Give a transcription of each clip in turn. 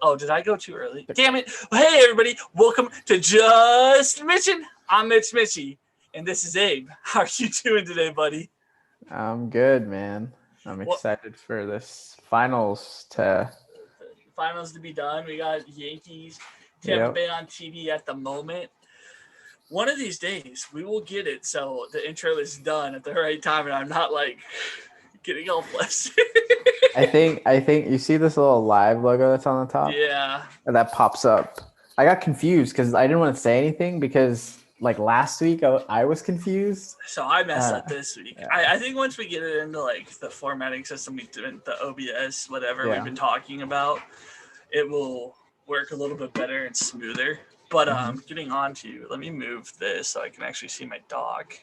Oh, did I go too early? Damn it. Hey, everybody. Welcome to Just Mitchin. I'm Mitchy, and this is Abe. How are you doing today, buddy? I'm good, man. I'm excited for this finals to... Finals to be done. We got Yankees, Tampa Yep. Bay on TV at the moment. One of these days, we will get it so the intro is done at the right time, and I'm not, getting all flustered. I think you see this little live logo that's on the top? Yeah. And that pops up. I got confused because I didn't want to say anything because last week I was confused. So I messed up this week. Yeah. I think once we get it into the formatting system, we do the OBS, whatever we've been talking about, it will work a little bit better and smoother. But getting on to, let me move this so I can actually see my dog.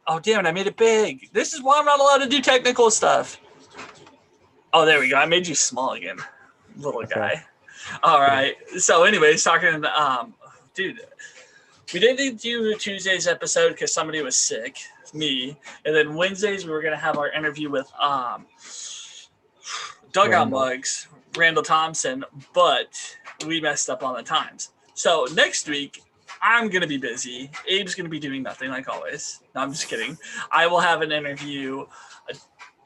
Oh, damn it, I made it big. This is why I'm not allowed to do technical stuff. Oh, there we go. I made you small again, little guy. All right. So anyways, talking, dude, we didn't do Tuesday's episode because somebody was sick, me. And then Wednesdays, we were going to have our interview with Dugout Mugs, Randall Thompson, but we messed up on the times. So next week, I'm going to be busy. Abe's going to be doing nothing like always. No, I'm just kidding. I will have an interview.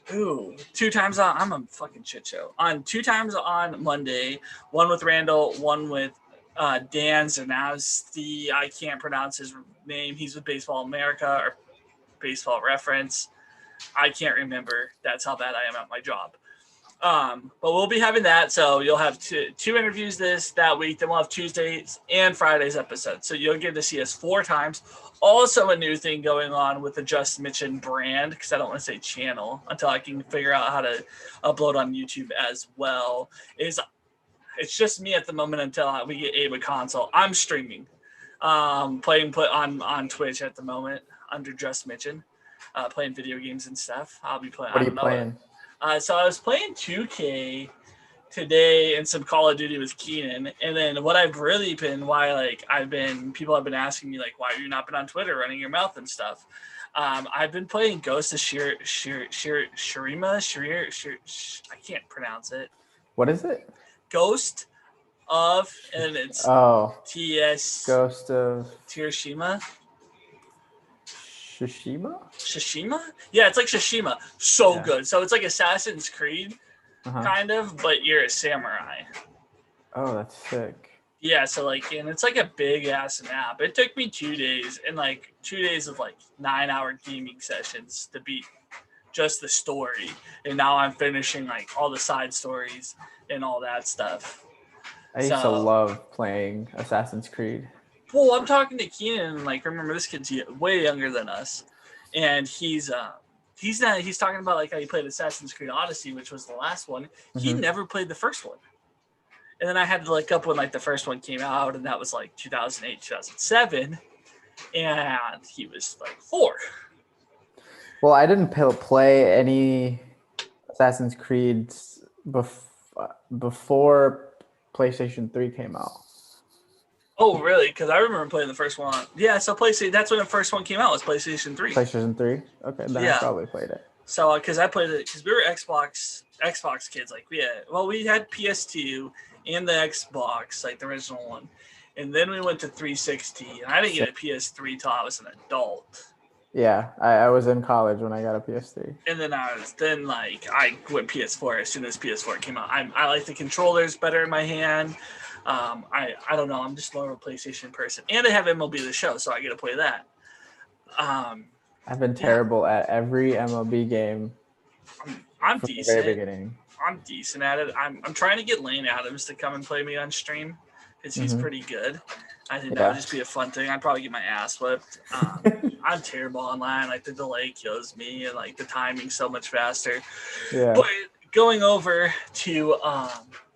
2 times on. I'm a fucking shit show. On 2 times on Monday, one with Randall, one with Dan Zanowski. I can't pronounce his name. He's with Baseball America or Baseball Reference. I can't remember. That's how bad I am at my job. But we'll be having that. So you'll have two interviews that week. Then we'll have Tuesdays and Fridays episodes. So you'll get to see us 4 times. Also a new thing going on with the Just Mitchin brand, because I don't want to say channel until I can figure out how to upload on YouTube as well, is it's just me at the moment until we get Abe a console. I'm streaming, playing on Twitch at the moment under Just Mitchin, playing video games and stuff. I'll be playing. What are you playing? So I was playing 2K today and some Call of Duty with Keenan. And then what I've really been, people have been asking me, why have you not been on Twitter running your mouth and stuff? I've been playing Ghost of Shirima. I can't pronounce it. What is it? Ghost of, and it's TS. Ghost of Hiroshima. Shishima? Yeah, it's like Shishima. So good. So it's like Assassin's Creed, kind of, but you're a samurai. Oh, that's sick. Yeah, so and it's like a big ass map. It took me 2 days and 2 days of 9-hour gaming sessions to beat just the story. And now I'm finishing all the side stories and all that stuff. I used to love playing Assassin's Creed. Well, I'm talking to Keenan, remember this kid's way younger than us, and he's talking about how he played Assassin's Creed Odyssey, which was the last one. He never played the first one, and then I had to look up when the first one came out, and that was 2008, 2007, and he was 4. Well, I didn't play any Assassin's Creed before PlayStation 3 came out. Oh, really? Because I remember playing the first one. Yeah, so PlayStation. That's when the first one came out. Was PlayStation 3. PlayStation 3. Okay, then I probably played it. So, because I played it, because we were Xbox kids. We had PS2 and the Xbox, the original one, and then we went to 360. And I didn't get a PS3 till I was an adult. Yeah, I was in college when I got a PS3. And then I went PS4 as soon as PS4 came out. I like the controllers better in my hand. I don't know. I'm just more of a PlayStation person, and I have MLB The Show, so I get to play that. I've been terrible at every MLB game. I'm from decent. The very beginning. I'm decent at it. I'm trying to get Lane Adams to come and play me on stream because he's pretty good. I think that would just be a fun thing. I'd probably get my ass whipped. I'm terrible online. The delay kills me, and the timing's so much faster. Yeah. But going over to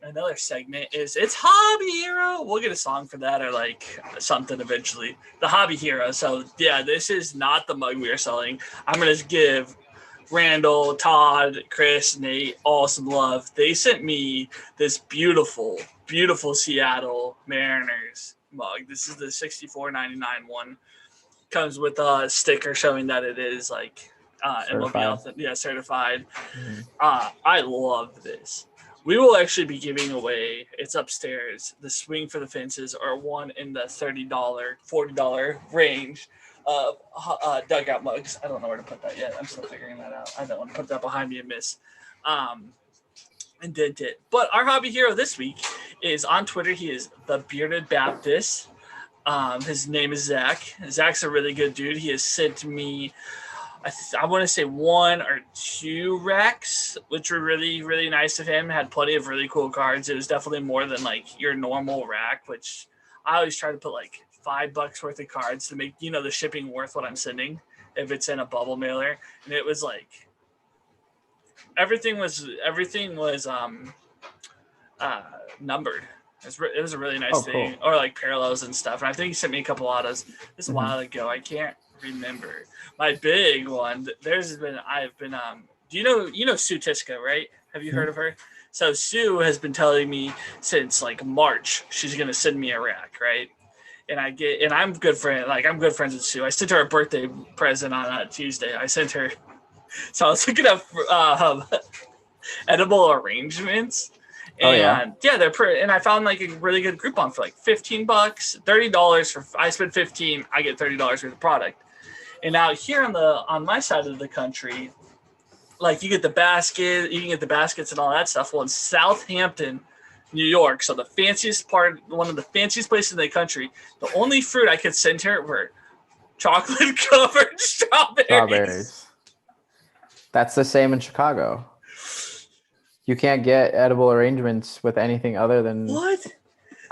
another segment it's Hobby Hero. We'll get a song for that or something eventually. The Hobby Hero. So yeah, this is not the mug we are selling. I'm gonna give Randall, Todd, Chris, Nate all some love. They sent me this beautiful, beautiful Seattle Mariners mug. This is the $64.99 one. Comes with a sticker showing that it is MLB certified. I love this. we will actually be giving away. It's upstairs. The swing for the fences are one in the $30, $40 range of dugout mugs. I don't know where to put that yet. I'm still figuring that out. I don't want to put that behind me and miss. And dent it. But our hobby hero this week is on Twitter. He is the Bearded Baptist. His name is Zach. Zach's a really good dude. He has sent me, I want to say 1 or 2 racks, which were really, really nice of him. Had plenty of really cool cards. It was definitely more than like your normal rack, which I always try to put like $5 worth of cards to make, the shipping worth what I'm sending if it's in a bubble mailer. And it was like, everything was numbered. It was a really nice thing, cool. or like parallels and stuff. And I think he sent me a couple autos. This a while ago. I can't remember. My big one. I've been. Do you know Sue Tiska, right? Have you heard of her? So Sue has been telling me since like March she's gonna send me a rack, right? And I'm good friends with Sue. I sent her a birthday present on Tuesday. I sent her. So I was looking up edible arrangements. And they're pretty, and I found like a really good Groupon for like $15, $30 for, I spent 15, I get $30 worth of product. And out here on my side of the country, like you can get the baskets and all that stuff. Well, in Southampton, New York, so one of the fanciest places in the country, the only fruit I could send her were chocolate covered strawberries. That's the same in Chicago. You can't get edible arrangements with anything other than what?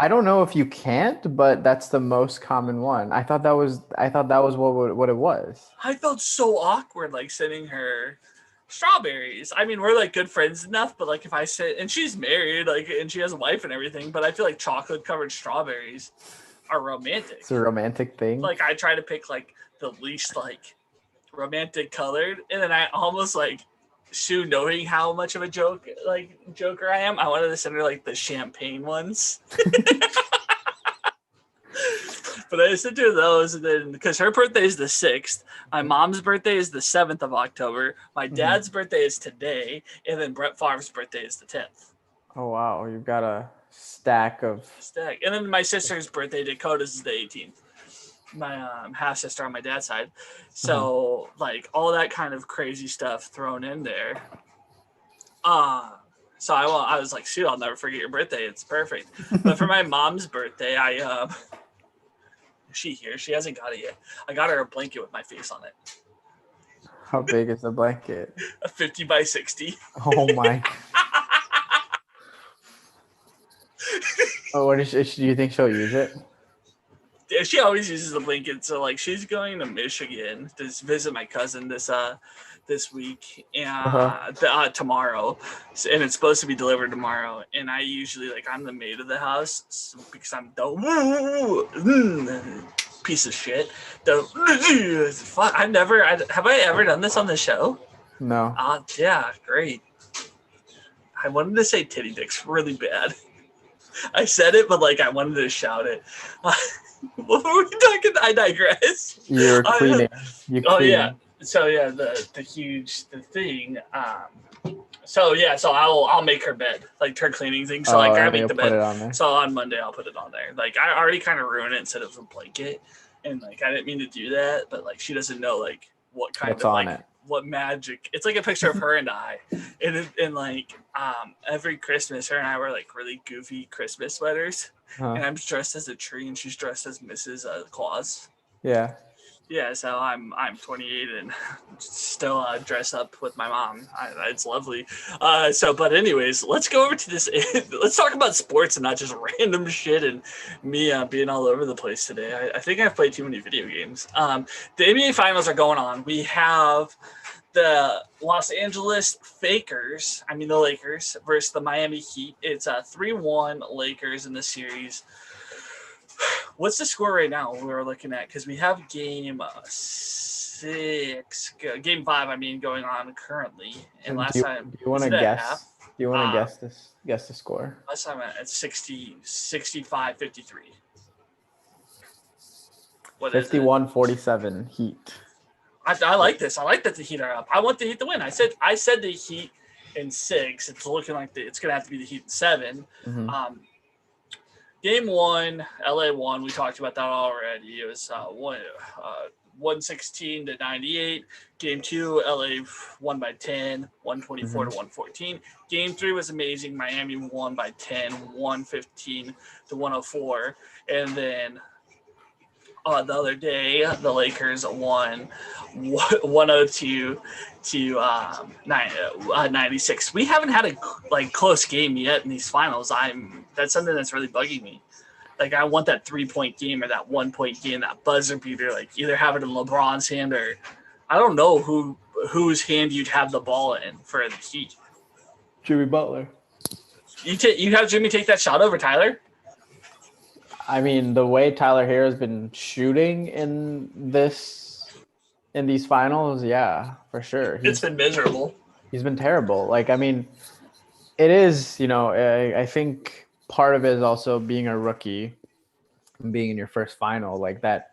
I don't know if you can't, but that's the most common one. I thought that was what it was. I felt so awkward like sending her strawberries. I mean, we're like good friends enough, but like if I said, and she's married, like, and she has a wife and everything, but I feel like chocolate covered strawberries are romantic. It's a romantic thing. Like I try to pick like the least like romantic colored, and then I almost like Sue, knowing how much of a joker I am, I wanted to send her like the champagne ones. But I sent her those, and then because her birthday is the 6th, my mom's birthday is the 7th of October, my dad's birthday is today, and then Brett Favre's birthday is the 10th. Oh wow, you've got a stack. And then my sister's birthday, Dakota's, is the 18th. My half sister on my dad's side, so like all that kind of crazy stuff thrown in there. So I was like, shoot, I'll never forget your birthday. It's perfect. But for my mom's birthday, she hasn't got it yet. I got her a blanket with my face on it. How big is the blanket? A 50 by 60. Oh my. Oh, do you think she'll use it? Yeah, she always uses the blanket. So like she's going to Michigan to visit my cousin this week and tomorrow, and it's supposed to be delivered tomorrow. And I usually I'm the maid of the house because I'm the piece of shit. Have I ever done this on the show? No. Yeah, great. I wanted to say titty dicks really bad. I said it, but I wanted to shout it. What were we talking? I digress. You're cleaning. Yeah. So yeah, the thing. So I'll make her bed, her cleaning thing. So I make the bed. So on Monday I'll put it on there. I already kind of ruined it instead of a blanket, and I didn't mean to do that, but she doesn't know what kind What's of on it. What magic. It's like a picture of her and I, and every Christmas her and I wear really goofy Christmas sweaters. And I'm dressed as a tree, and she's dressed as Mrs. Claus. Yeah. Yeah, so I'm 28 and still dress up with my mom. It's lovely. But anyways, let's go over to this. Let's talk about sports and not just random shit and me being all over the place today. I think I've played too many video games. The NBA Finals are going on. We have the Los Angeles Fakers, the Lakers, versus the Miami Heat. It's 3-1 Lakers in the series. What's the score right now we're looking at? Because we have game 5, going on currently. And last time, do you want to guess? Do you want to guess the score? Last time it's 65, 53. What 51-47 Heat. I like this. I like that the Heat are up. I want the Heat to win. I said the Heat in 6. It's looking like it's going to have to be the Heat in 7. Mm-hmm. Game 1, LA won. We talked about that already. It was 116-98. Game 2, LA won by 10, 124 to 114. Game 3 was amazing. Miami won by 10, 115 to 104. And then the other day, the Lakers won 102 to 96. We haven't had a close game yet in these finals. That's something that's really bugging me. Like, I want that 3-point game or that 1-point game, that buzzer beater. Like, either have it in LeBron's hand or I don't know whose hand you'd have the ball in for the Heat. Jimmy Butler. You have Jimmy take that shot over Tyler? I mean, the way Tyler Hero's been shooting in these finals, yeah, for sure. It's been miserable. He's been terrible. Like, I mean, it is, I think part of it is also being a rookie and being in your first final like that.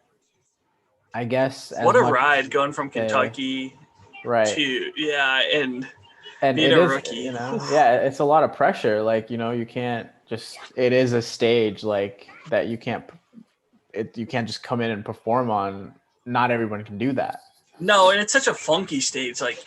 I guess. What a ride going from Kentucky right to and it a is, rookie. Yeah, it's a lot of pressure. Like, you can't just. It is a stage like that. You can't just come in and perform on. Not everyone can do that. No, and it's such a funky stage. Like,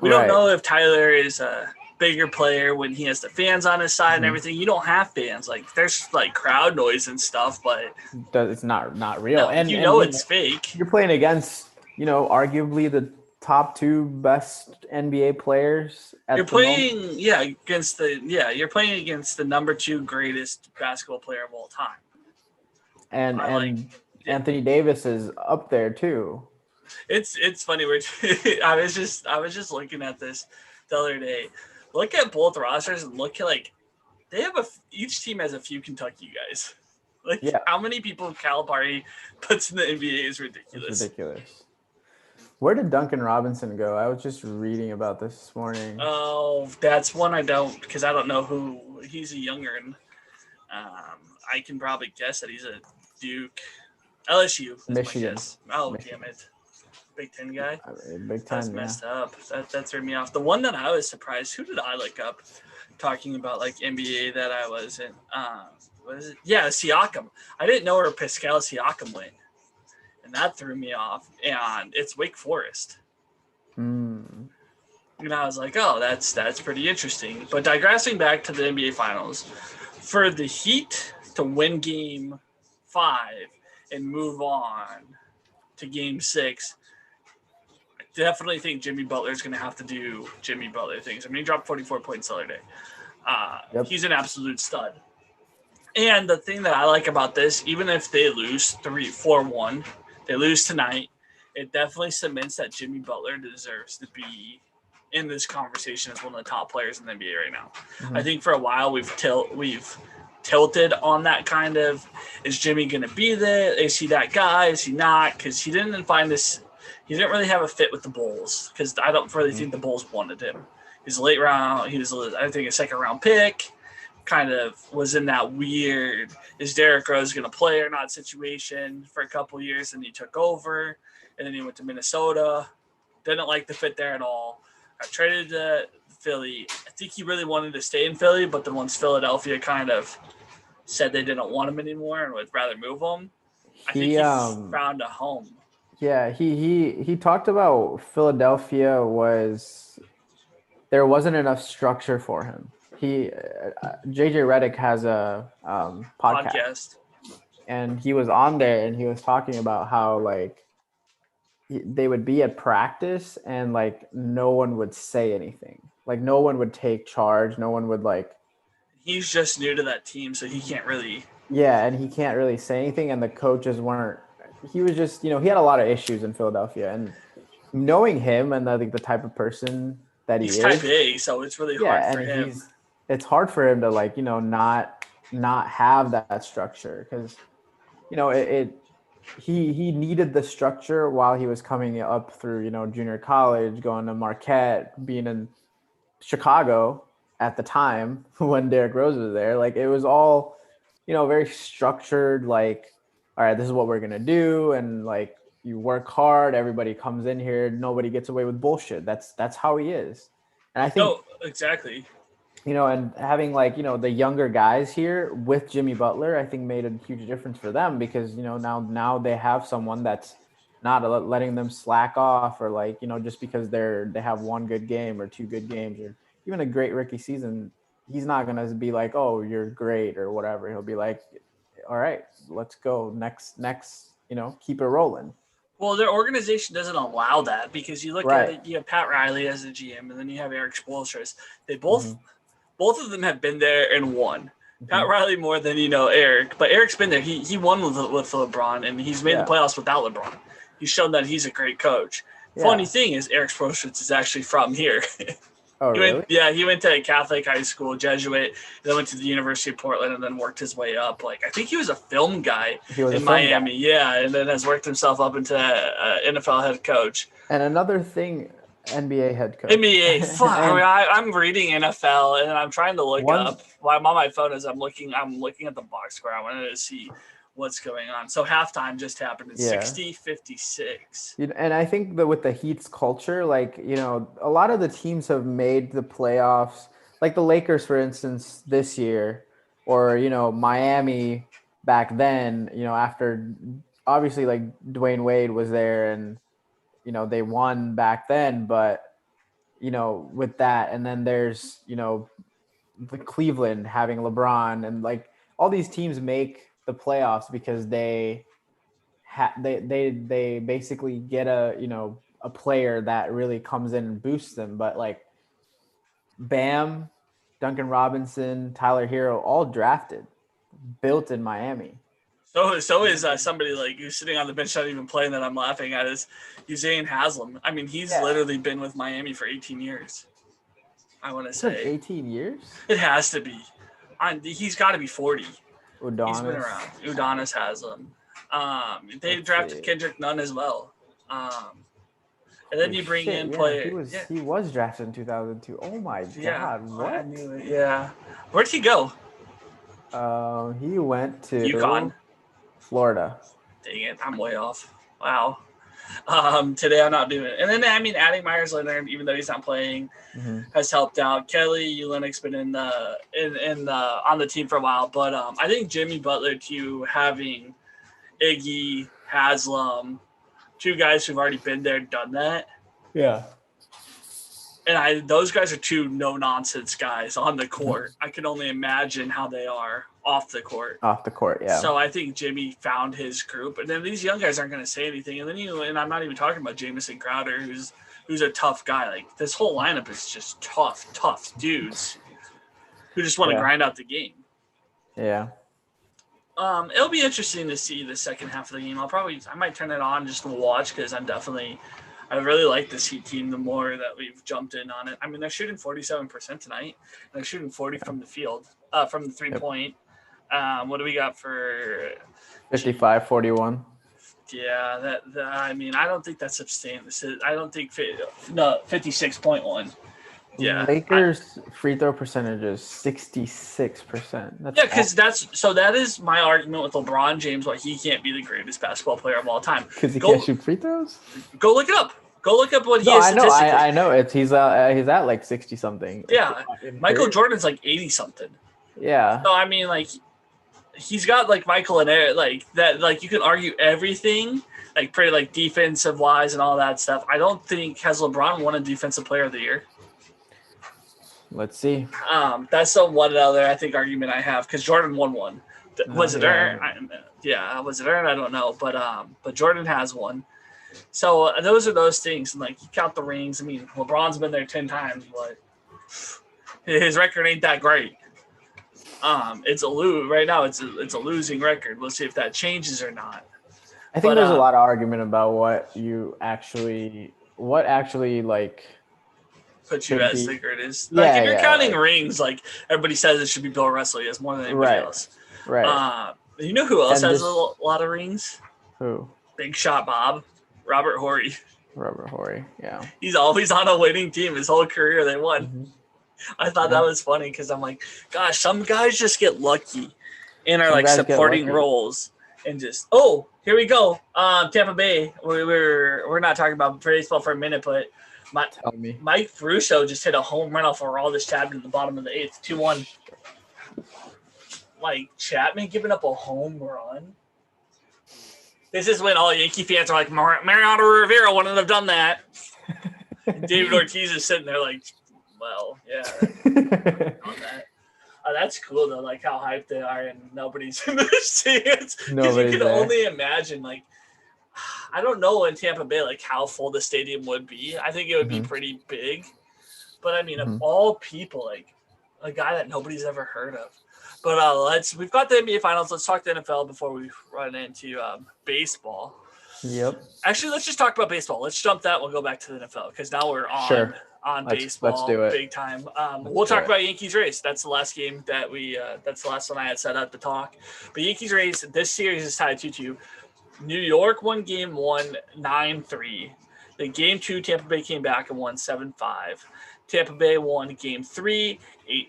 we don't know if Tyler is a bigger player when he has the fans on his side and everything. You don't have fans. Like, there's like crowd noise and stuff, but it's not real. No, and it's fake. You're playing against, arguably the top 2 best NBA players. You're playing against the number 2 greatest basketball player of all time. And Anthony Davis is up there too. It's funny. I was just looking at this the other day. Look at both rosters and look at they have each team has a few Kentucky guys. How many people Calipari puts in the NBA is ridiculous. It's ridiculous. Where did Duncan Robinson go? I was just reading about this morning. Oh, that's one I don't, because I don't know who. He's a younger. I can probably guess that he's a Duke, LSU. Michigan. Oh, Michigan. Damn it. Big Ten guy. Big Ten. That's messed up. That threw me off. The one that I was surprised. Who did I look up talking about NBA that I wasn't? What is it? Yeah, Siakam. I didn't know where Pascal Siakam went, and that threw me off. And it's Wake Forest. And I was like, oh, that's pretty interesting. But digressing back to the NBA Finals, for the Heat to win Game 5 and move on to Game 6. Definitely think Jimmy Butler is going to have to do Jimmy Butler things. I mean, he dropped 44 points the other day. He's an absolute stud. And the thing that I like about this, even if they lose 3-4-1, they lose tonight, it definitely cements that Jimmy Butler deserves to be in this conversation as one of the top players in the NBA right now. I think for a while we've tilted on that kind of, is Jimmy going to be there? Is he that guy? Is he not? Because he didn't really have a fit with the Bulls, because I don't really think the Bulls wanted him. He's a late round. He was, I think, a second-round pick. Kind of was in that weird, is Derrick Rose going to play or not situation for a couple of years, and he took over, and then he went to Minnesota. Didn't like the fit there at all. Got traded to Philly. I think he really wanted to stay in Philly, but then once Philadelphia kind of said they didn't want him anymore and would rather move him, I think he found a home. Yeah, he talked about Philadelphia there wasn't enough structure for him. JJ Redick has a podcast, and he was on there and he was talking about how they would be at practice and no one would say anything. No one would take charge. No one would He's just new to that team, so he can't really. Yeah, and he can't really say anything, and the coaches weren't. He was just, he had a lot of issues in Philadelphia, and knowing him and the type of person that he's type A, so it's really hard for him. It's hard for him to not have that structure, because he needed the structure while he was coming up through junior college, going to Marquette, being in Chicago at the time when Derrick Rose was there. It was all very structured, all right, this is what we're going to do. And you work hard, everybody comes in here, nobody gets away with bullshit. That's how he is. And I think No, exactly. and having the younger guys here with Jimmy Butler, I think made a huge difference for them because now they have someone that's not letting them slack off or just because they have one good game or two good games or even a great rookie season. He's not gonna be like, oh, you're great or whatever. He'll be like, all right, let's go next. Keep it rolling. Well, their organization doesn't allow that because you look at Right. it. You have Pat Riley as the GM, and then you have Eric Spoelstra. They Mm-hmm. both of them have been there and won. Mm-hmm. Pat Riley more than Eric, but Eric's been there. He won with LeBron, and he's made the playoffs without LeBron. He's shown that he's a great coach. Yeah. Funny thing is, Eric Spoelstra is actually from here. Oh, really? He went to a Catholic high school, Jesuit, then went to the University of Portland, and then worked his way up. I think he was a film guy in Miami, and then has worked himself up into NFL head coach. And another thing, NBA head coach. NBA, fuck. I'm reading NFL, and I'm trying to look up. While I'm on my phone as I'm looking at the box score. I wanted to see what's going on. So halftime just happened. It's 60-56. And I think that with the Heat's culture, a lot of the teams have made the playoffs, like the Lakers, for instance, this year, or, Miami back then, after obviously Dwayne Wade was there and, they won back then, but, with that, and then there's, the Cleveland having LeBron and all these teams make the playoffs because they basically get a player that really comes in and boosts them. But Bam, Duncan Robinson, Tyler Hero, all drafted, built in Miami. So is somebody who's sitting on the bench not even playing that I'm laughing at is Usain Haslam. I mean, he's literally been with Miami for 18 years. I want to say 18 years. It has to be. He's got to be 40. Udonis. He's been around. Udonis Haslam. They drafted Kendrick Nunn as well. And then you bring in players. He was drafted in 2002. Oh my God! What? I knew it. Yeah. Where'd he go? He went to UConn, Florida. Dang it! I'm way off. Wow. Today I'm not doing it. And then adding Myers Leonard, even though he's not playing, has helped out. Kelly Olynyk's been in on the team for a while, but I think Jimmy Butler too, having Iggy, Haslam, two guys who've already been there, done that. Yeah. And those guys are two no-nonsense guys on the court. I can only imagine how they are off the court. Off the court, yeah. So I think Jimmy found his group. And then these young guys aren't going to say anything. And then and I'm not even talking about Jamison Crowder, who's a tough guy. This whole lineup is just tough dudes who just want to grind out the game. Yeah. It'll be interesting to see the second half of the game. I might turn it on just to watch because I really like this Heat team the more that we've jumped in on it. I mean, they're shooting 47% tonight. They're shooting 40 from the field, from the three-point. What do we got for 55-41? Yeah, I don't think that's sustained. I don't think 56.1. Yeah, Lakers free throw percentage is 66%. Because that is my argument with LeBron James why he can't be the greatest basketball player of all time. Because he can't shoot free throws. Go look it up. Go look up what he is statistically. I know. He's at 60 something. Yeah, Michael Jordan's 80 something. Yeah. So he's got Michael and Eric that you can argue everything pretty defensive wise and all that stuff. I don't think has LeBron won a defensive player of the year. Let's see. That's the one other argument I have because Jordan won one. Was it earned? Was it earned? I don't know, but Jordan has one. So those are those things, and you count the rings. I mean, LeBron's been there 10 times, but his record ain't that great. It's right now. It's a losing record. We'll see if that changes or not. I think there's a lot of argument about what actually put you as the greatest. If you're counting rings, everybody says it should be Bill Russell. He has more than anybody else. Right. You know who else has a lot of rings? Who? Big Shot Bob. Robert Horry. Yeah. He's always on a winning team. His whole career, they won. Mm-hmm. I thought that was funny because I'm like, gosh, some guys just get lucky and are supporting roles and just, here we go. Tampa Bay. We're not talking about baseball for a minute, but Tell me. Mike Russo just hit a home run off Aroldis Chapman in the bottom of the 8th, 2-1. Like, Chapman giving up a home run? This is when all Yankee fans are like, Mariano Rivera wouldn't have done that. And David Ortiz is sitting there like, well, yeah, on that. That's cool though, like how hyped they are, and nobody's in the stands. Because you can only imagine, like, I don't know in Tampa Bay, like how full the stadium would be. I think it would be pretty big, but I mean, of all people, like a guy that nobody's ever heard of. But we've got the NBA Finals. Let's talk the NFL before we run into baseball. Yep. Actually, let's just talk about baseball. Let's jump that. We'll go back to the NFL because now we're on baseball. Let's do it. Big time. We'll talk about Yankees Rays. That's the last game that that's the last one I had set up to talk. But Yankees Rays, this series is tied 2-2. New York won game 1, 9-3. Then game 2, Tampa Bay came back and won 7-5. Tampa Bay won game 3,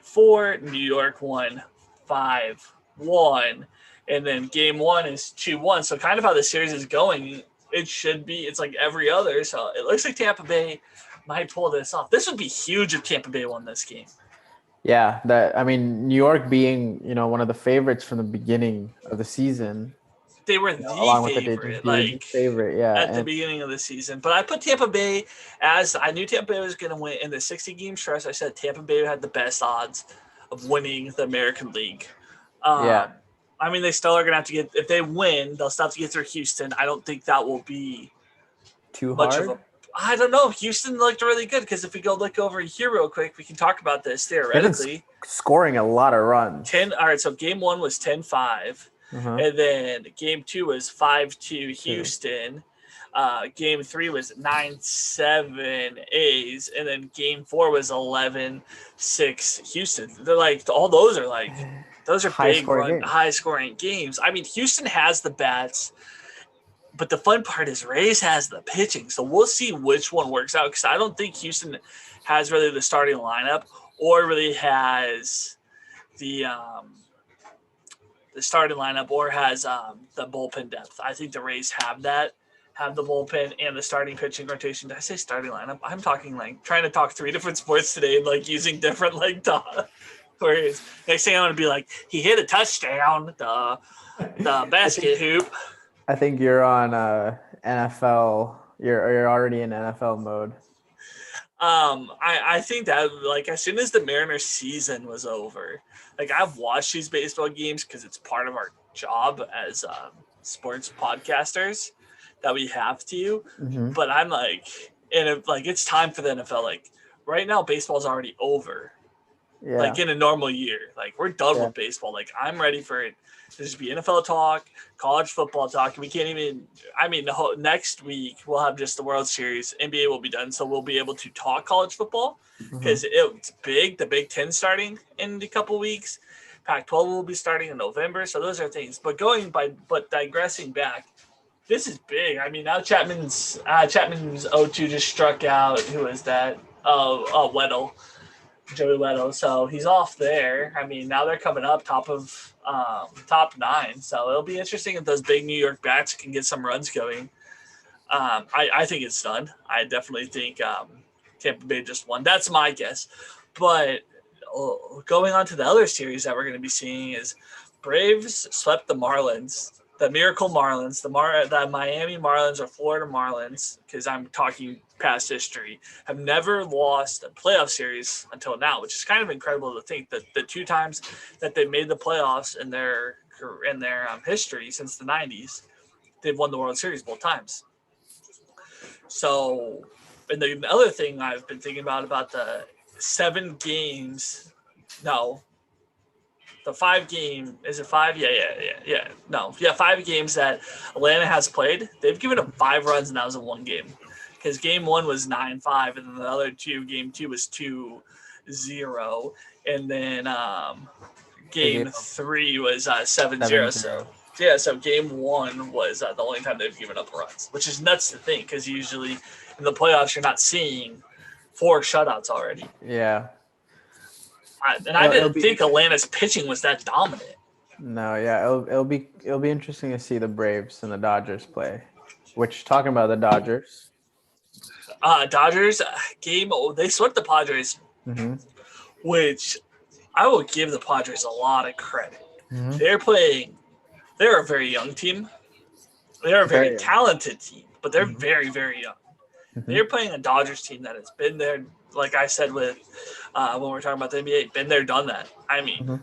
8-4. New York won 5-1. And then game 1 is 2-1. So kind of how the series is going, it should be. It's like every other. So it looks like Tampa Bay might pull this off. This would be huge if Tampa Bay won this game. Yeah, New York being, one of the favorites from the beginning of the season. They were the favorite, at the beginning of the season. But I put Tampa Bay as I knew Tampa Bay was going to win in the 60-game stretch. I said Tampa Bay had the best odds of winning the American League. I mean, they still are going to have to if they win, they'll still have to get through Houston. I don't think that will be too much hard. I don't know. Houston looked really good because if we go look over here real quick, we can talk about this theoretically. Scoring a lot of runs. All right, so game 1 was 10-5. And then game 2 was 5-2 Houston. Game 3 was 9-7 A's. And then game 4 was 11-6 Houston. They're like, all those are like, those are high-scoring games. I mean, Houston has the bats. But the fun part is Rays has the pitching. So we'll see which one works out because I don't think Houston has really the starting lineup or really has the starting lineup or has the bullpen depth. I think the Rays have the bullpen and the starting pitching rotation. Did I say starting lineup? I'm talking like trying to talk 3 different sports today and like using different like whereas next thing I'm going to be like, he hit a touchdown, the basket hoop. I think you're on NFL. You're already in NFL mode. I think that like as soon as the Mariners season was over, like I've watched these baseball games because it's part of our job as sports podcasters that we have to. But I'm like, and if, like it's time for the NFL. Like right now, baseball's already over. Yeah. Like in a normal year, like we're done with baseball. Like I'm ready for it. There should be NFL talk, college football talk. We can't even. I mean, next week we'll have just the World Series. NBA will be done, so we'll be able to talk college football because it's big. The Big Ten starting in a couple weeks. Pac-12 will be starting in November. So those are things. But digressing back, this is big. I mean, now Chapman's 0-2 just struck out. Who is that? Weddle. Joey Weddle. So he's off there. I mean, now they're coming up top 9. So it'll be interesting if those big New York bats can get some runs going. I think it's done. I definitely think Tampa Bay just won. That's my guess. But going on to the other series that we're going to be seeing is Braves swept the Marlins. The Miracle Marlins, the Miami Marlins or Florida Marlins, because I'm talking past history, have never lost a playoff series until now, which is kind of incredible to think that the 2 times that they made the playoffs in their history since the 90s, they've won the World Series both times. So, and the other thing I've been thinking about the 7 games, no. The 5 game, is it 5? Yeah. No. Yeah, 5 games that Atlanta has played. They've given up 5 runs, and that was in 1 game. Because game 1 was 9-5, and then the other 2, game 2 was 2-0. And then game 3 was 7-0. So game 1 was the only time they've given up runs, which is nuts to think because usually in the playoffs you're not seeing 4 shutouts already. Yeah. I didn't think Atlanta's pitching was that dominant. No, yeah, it'll be interesting to see the Braves and the Dodgers play. Which, talking about the Dodgers, Dodgers game. They swept the Padres, which I will give the Padres a lot of credit. They're a very young team. They're a very talented team, but they're very, very young. They're playing a Dodgers team that has been there, like I said when we're talking about the NBA, been there, done that. I mean,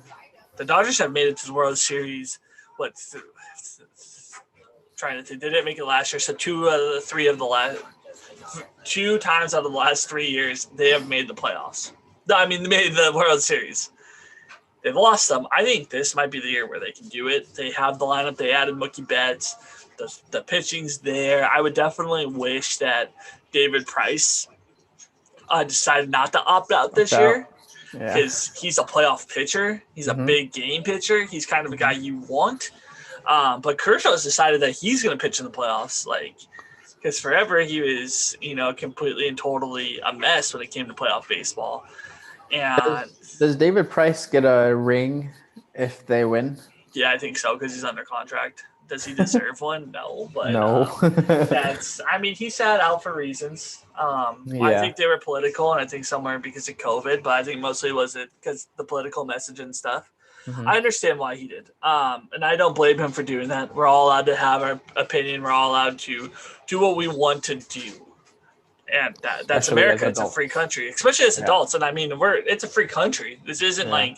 the Dodgers have made it to the World Series. Trying to think, they didn't make it last year, so 2 times out of the last 3 years, they have made the playoffs. I mean, they made the World Series. They've lost some. I think this might be the year where they can do it. They have the lineup. They added Mookie Betts. The pitching's there. I would definitely wish that David Price decided not to opt out this year because he's a playoff pitcher. He's a big game pitcher. He's kind of a guy you want. But Kershaw's decided that he's going to pitch in the playoffs, because forever he was, completely and totally a mess when it came to playoff baseball. And does David Price get a ring if they win? Yeah, I think so because he's under contract. Does he deserve one? No, but no. He sat out for reasons. I think they were political, and I think somewhere because of COVID, but I think mostly was it because the political message and stuff. I understand why he did. And I don't blame him for doing that. We're all allowed to have our opinion. We're all allowed to do what we want to do. And that's America. It's a free country, especially as adults. And it's a free country. This isn't like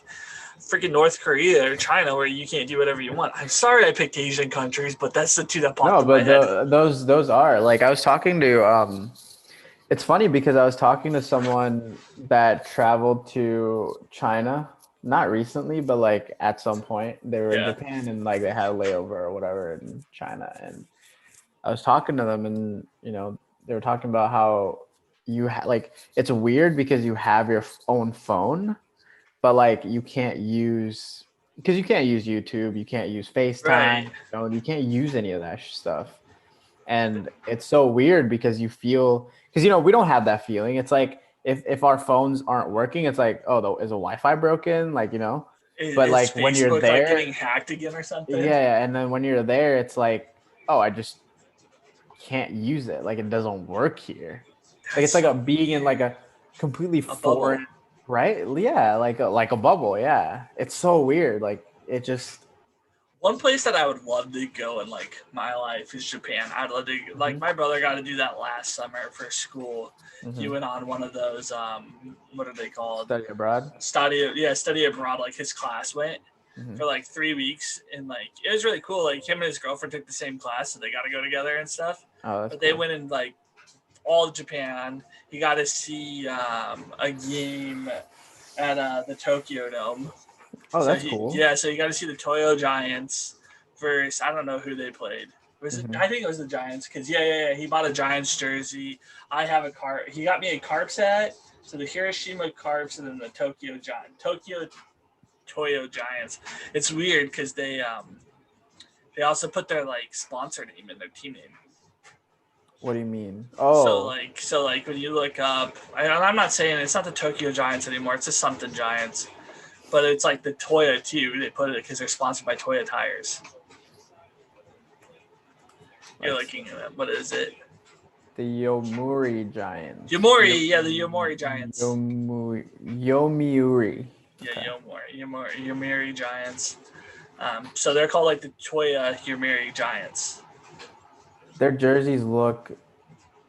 freaking North Korea or China where you can't do whatever you want. I'm sorry I picked Asian countries, but that's the two that popped in my head. Those are I was talking to it's funny because I was talking to someone that traveled to China, not recently, but at some point they were in Japan and they had a layover or whatever in China, and I was talking to them and they were talking about how you it's weird because you have your own phone, but you can't use YouTube, you can't use FaceTime, you can't use any of that stuff. And it's so weird because you feel, because we don't have that feeling. It's if our phones aren't working, it's is the Wi-Fi broken? But when Facebook, you're there, getting hacked again or something. Yeah, and then when you're there, it's I just can't use it. It doesn't work here. It's being in a completely foreign bubble. Right? Yeah, like a bubble. Yeah, it's so weird. It just. One place that I would love to go in my life is Japan. I'd love to my brother got to do that last summer for school. He went on one of those what are they called? Study abroad. Study abroad. His class went for 3 weeks, and it was really cool. Him and his girlfriend took the same class, so they got to go together and stuff. Oh, that's but they went in all of Japan. He got to see a game at the Tokyo Dome. Oh, that's cool. Yeah, so you got to see the Toyo Giants versus, I don't know who they played. I think it was the Giants because, he bought a Giants jersey. I have a Carp. He got me a Carp set. So the Hiroshima Carps and then the Tokyo Toyo Giants. It's weird because they also put their sponsor name in their team name. What do you mean? Oh. So when you look up, I'm not saying it's not the Tokyo Giants anymore. It's the something Giants. But it's the Toya too. They put it because they're sponsored by Toya Tires. You're looking at it. What is it? The Yomiuri Giants. The Yomiuri Giants. Yomiuri. Yeah, Yomiuri Giants. So they're called the Toya Yomiuri Giants. Their jerseys look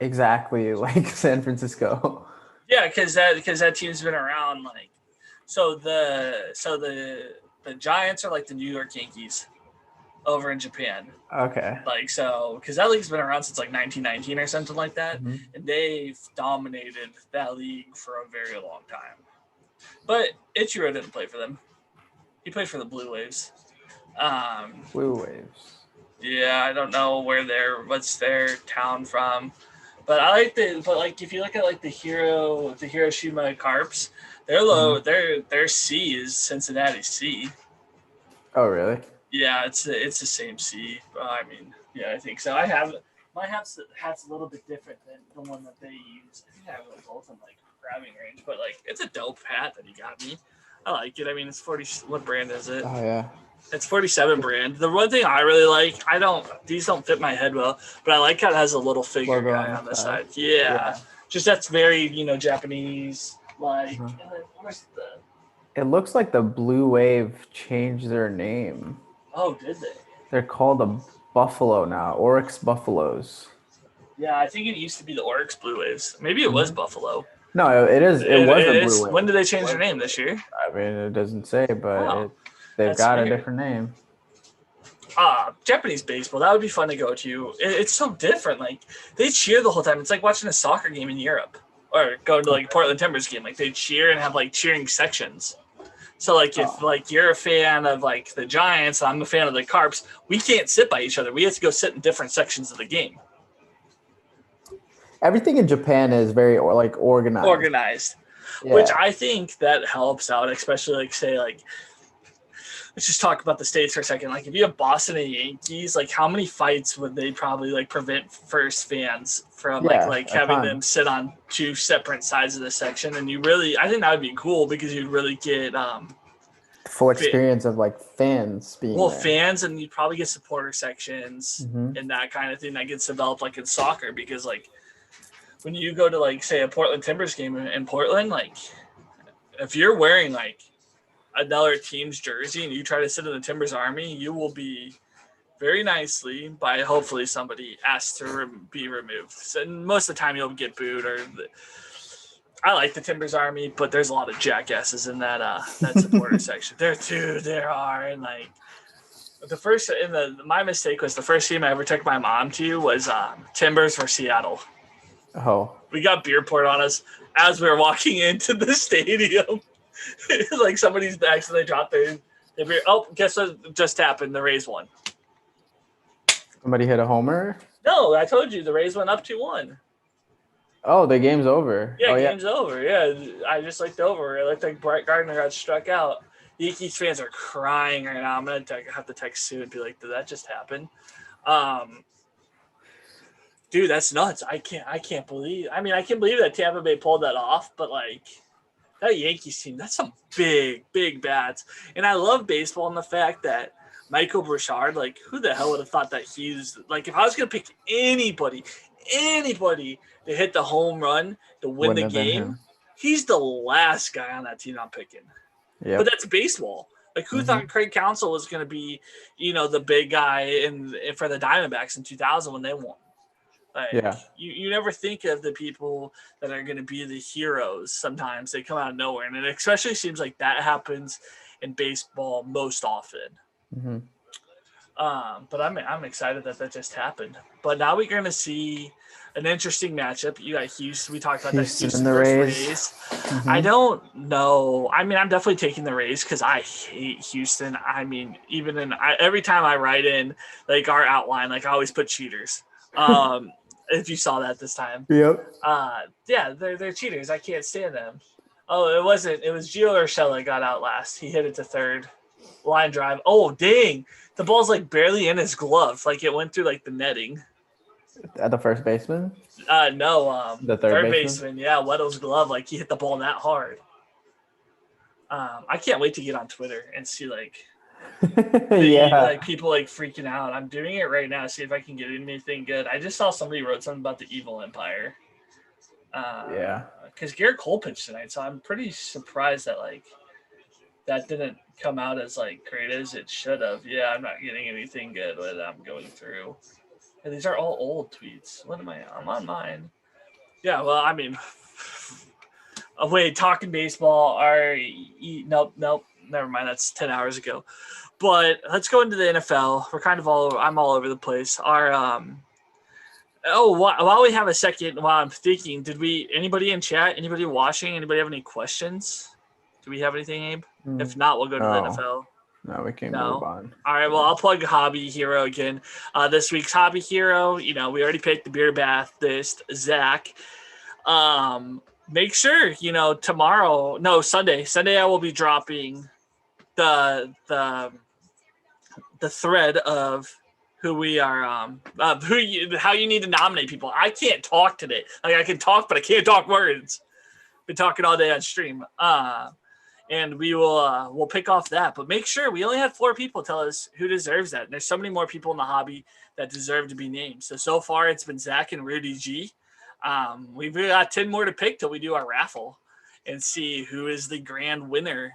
exactly like San Francisco. Yeah, because that team's been around So the Giants are the New York Yankees over in Japan. Okay. Because that league's been around since 1919 or something like that, and they've dominated that league for a very long time. But Ichiro didn't play for them. He played for the Blue Waves. Blue Waves. Yeah, I don't know what's their town from, but I like if you look at the Hiroshima Carps. Their low, their C is Cincinnati C. Oh, really? Yeah, it's the same C. I think so. My hat's a little bit different than the one that they use. I think I have both in grabbing range, but it's a dope hat that he got me. I like it. It's 40. What brand is it? Oh yeah. It's 47 brand. The one thing I really like, these don't fit my head well, but I like how it has a little figure guy on the side. Yeah. Just that's very, Japanese. Like, where's the? It looks like the Blue Wave changed their name. Oh, did they? They're called the Buffalo now, Oryx Buffaloes. Yeah, I think it used to be the Oryx Blue Waves. Maybe it was Buffalo. No, it is. It was a Blue is. Wave. When did they change their name this year? I mean, it doesn't say, but Wow, they've got weird. a different name. Japanese baseball, that would be fun to go to. It's so different. Like, they cheer the whole time. It's like watching a soccer game in Europe or going to like Portland Timbers game. Like, they cheer and have like cheering sections. So like if like you're a fan of like the Giants, I'm a fan of the Carps, we can't sit by each other. We have to go sit in different sections of the game. Everything in Japan is very like organized. Yeah. Which I think that helps out, especially like say like let's just talk about the States for a second. Like if you have Boston and Yankees, like how many fights would they probably like prevent first fans from like having them sit on two separate sides of the section? And I think that would be cool because you'd really get full experience of like fans being there. Fans, and you'd probably get supporter sections and that kind of thing that gets developed like in soccer, because like when you go to like say a Portland Timbers game in Portland, like if you're wearing like another team's jersey and you try to sit in the Timbers Army, you will be very nicely by hopefully somebody asked to be removed. So most of the time you'll get booed I like the Timbers Army, but there's a lot of jackasses in that supporter section. There are, and like my mistake was the first game I ever took my mom to was Timbers for Seattle. Oh, we got beer poured on us as we were walking into the stadium. Like somebody's accidentally dropped their beer. Oh, guess what just happened? The Rays won. Somebody hit a homer? No, I told you the Rays went up 2-1. Oh, the game's over. Yeah, game's over. Yeah, I just looked over. It looked like Brett Gardner got struck out. Yankees fans are crying right now. I'm gonna have to text Sue and be like, "Did that just happen?" Dude, that's nuts. I can't believe. I mean, I can believe that Tampa Bay pulled that off, but like that Yankees team, that's some big bats. And I love baseball and the fact that Michael Burchard, like, who the hell would have thought that he's like, if I was gonna pick anybody to hit the home run to win the game, he's the last guy on that team I'm picking. Yep. But that's baseball. Like, who thought Craig Counsell was going to be, the big guy for the Diamondbacks in 2000 when they won? Like, you never think of the people that are going to be the heroes. Sometimes they come out of nowhere, and it especially seems like that happens in baseball most often. Mm-hmm. But I'm excited that just happened. But now we're going to see an interesting matchup. You got Houston. We talked about Houston and the Rays. Mm-hmm. I don't know. I mean, I'm definitely taking the Rays because I hate Houston. I mean, every time I write in like our outline, like I always put cheaters. If you saw that this time. Yep. Yeah, they're cheaters. I can't stand them. Oh, it wasn't. It was Gio Urshela got out last. He hit it to third. Line drive. Oh, dang. The ball's like barely in his glove. Like it went through like the netting. At the first baseman? No. The third baseman? Yeah, Weddle's glove. Like he hit the ball that hard. I can't wait to get on Twitter and see like like people like freaking out. I'm doing it right now. See if I can get anything good. I just saw somebody wrote something about the Evil Empire. Because Garrett Cole pitched tonight, so I'm pretty surprised that like that didn't come out as like great as it should have. Yeah, I'm not getting anything good when I'm going through. And these are all old tweets. What am I? I'm on mine. Yeah, well, I mean, wait, talking baseball. Nope, never mind. That's 10 hours ago. But let's go into the NFL. We're kind of I'm all over the place. While we have a second, while I'm thinking, anybody in chat, anybody watching, anybody have any questions? Do we have anything, Abe? If not, we'll go to the NFL. No, we can't move on. All right, well, I'll plug Hobby Hero again. This week's Hobby Hero, we already picked the beer bathist, Zach. Make sure, Sunday I will be dropping the thread of who we are, how you need to nominate people. I can't talk today. Like I can talk, but I can't talk words. Been talking all day on stream. And we will we'll pick off that. But make sure we only had 4 people tell us who deserves that. And there's so many more people in the hobby that deserve to be named. So far it's been Zach and Rudy G. We've got 10 more to pick till we do our raffle and see who is the grand winner.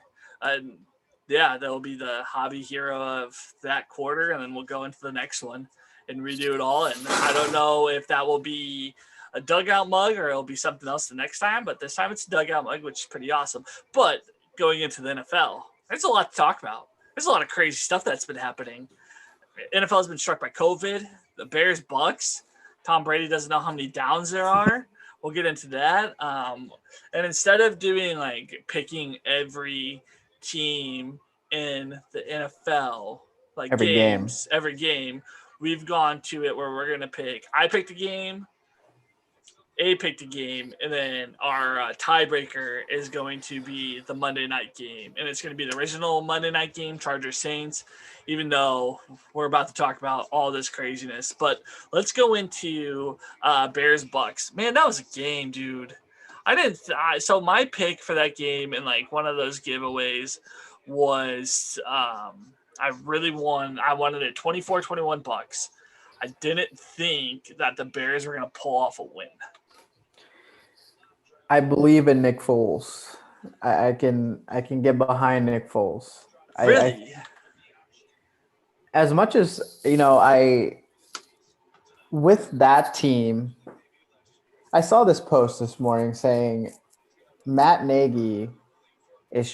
Yeah, that'll be the hobby hero of that quarter, and then we'll go into the next one and redo it all. And I don't know if that will be a dugout mug or it'll be something else the next time, but this time it's a dugout mug, which is pretty awesome. But going into the NFL, there's a lot to talk about. There's a lot of crazy stuff that's been happening. NFL has been struck by COVID. The Bears, Bucks. Tom Brady doesn't know how many downs there are. We'll get into that. And instead of doing like picking every team in the NFL, like every game, we've gone to it where we're gonna pick. I picked a game. A picked a game, and then our tiebreaker is going to be the Monday night game, and it's going to be the original Monday night game, Chargers Saints. Even though we're about to talk about all this craziness, but let's go into Bears Bucks. Man, that was a game, dude. So my pick for that game in like one of those giveaways was I wanted it 24-21 Bucks. I didn't think that the Bears were going to pull off a win. I believe in Nick Foles. I can get behind Nick Foles. Really? As much as with that team, I saw this post this morning saying Matt Nagy is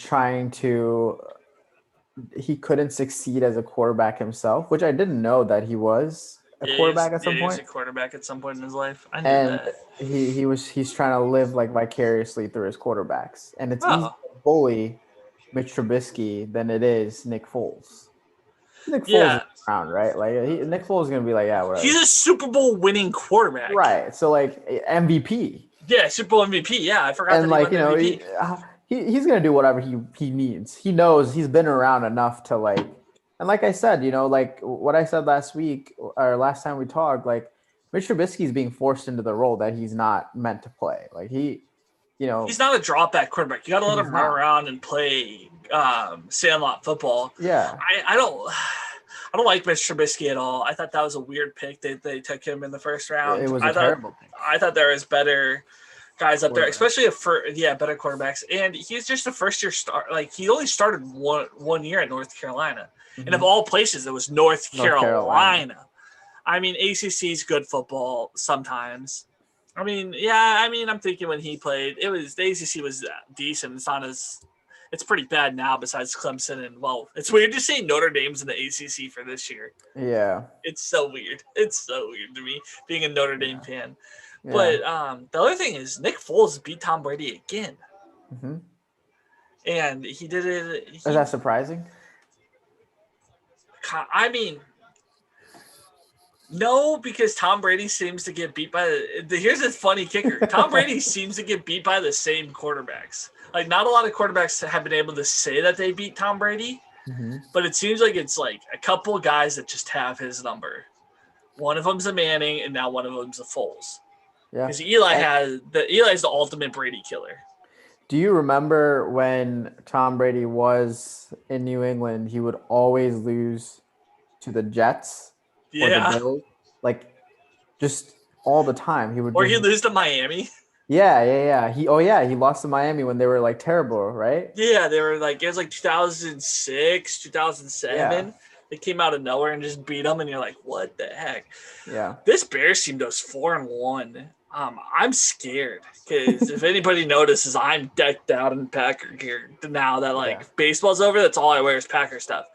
he couldn't succeed as a quarterback himself, which I didn't know that he was a quarterback at some point. He was a quarterback at some point in his life. I knew that. He's trying to live like vicariously through his quarterbacks, and it's easier to bully Mitch Trubisky than it is Nick Foles. Nick Foles is around, right? Like Nick Foles is gonna be like, yeah, whatever. He's a Super Bowl winning quarterback, right? So like MVP. Yeah, Super Bowl MVP. Yeah, I forgot. And that he won MVP. He's gonna do whatever he needs. He knows he's been around enough to like. And like I said, like what I said last week or last time we talked, like Mitch Trubisky is being forced into the role that he's not meant to play. Like he's not a drop back quarterback. You got to let him run around and play sandlot football. Yeah, I don't like Mitch Trubisky at all. I thought that was a weird pick that they took him in the first round. It was a terrible pick. I thought there was better guys up there, especially better quarterbacks. And he's just a first-year start. Like he only started one year at North Carolina. Mm-hmm. And of all places, it was North Carolina. I mean, ACC is good football sometimes. I'm thinking when he played, the ACC was decent. It's pretty bad now besides Clemson. And, well, it's weird to say Notre Dame's in the ACC for this year. Yeah. It's so weird. It's so weird to me being a Notre Dame fan. Yeah. But the other thing is Nick Foles beat Tom Brady again. Mm-hmm. And he did it. Is that surprising? I mean, no, because Tom Brady seems to get beat by here's a funny kicker. Tom Brady seems to get beat by the same quarterbacks. Like, not a lot of quarterbacks have been able to say that they beat Tom Brady, but it seems like it's like a couple guys that just have his number. One of them's a Manning, and now one of them's a Foles. Yeah, because Eli's the ultimate Brady killer. Do you remember when Tom Brady was in New England, he would always lose to the Jets or the Bills? Like, just all the time. He'd lose to Miami. Yeah. He lost to Miami when they were, like, terrible, right? Yeah, they were, like, it was, like, 2006, 2007. Yeah. They came out of nowhere and just beat them, and you're like, what the heck? Yeah. This Bears team goes 4-1. I'm scared because if anybody notices, I'm decked out in Packer gear now that baseball's over. That's all I wear is Packer stuff.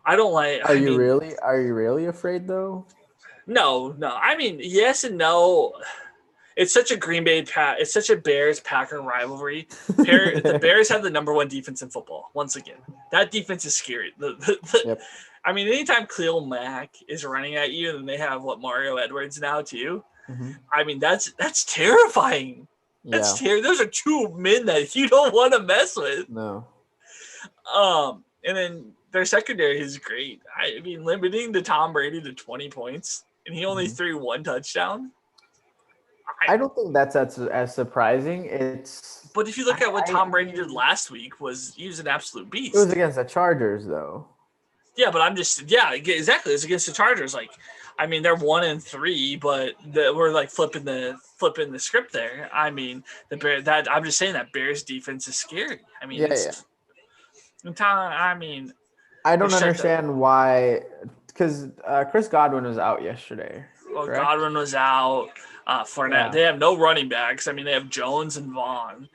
I don't like. Are you really afraid though? No. I mean, yes and no. It's such a it's such a Bears Packer rivalry. The Bears have the number one defense in football. Once again, that defense is scary. Yep. I mean, anytime Khalil Mack is running at you, and they have Mario Edwards now too. Mm-hmm. I mean, that's terrifying. That's Those are two men that you don't want to mess with. No. And then their secondary is great. I mean, limiting to Tom Brady to 20 points, and he only threw one touchdown. I don't think that's as surprising. But if you look at what Tom Brady did last week, he was an absolute beast. It was against the Chargers, though. Yeah, but I'm just exactly. It's against the Chargers. Like, I mean, they're 1-3, but we're like flipping the script there. I mean, I'm just saying that Bears defense is scary. I mean, I mean, I don't understand why, because Chris Godwin was out yesterday. Well, Godwin was out. Fournette. Yeah. They have no running backs. I mean, they have Jones and Vaughn.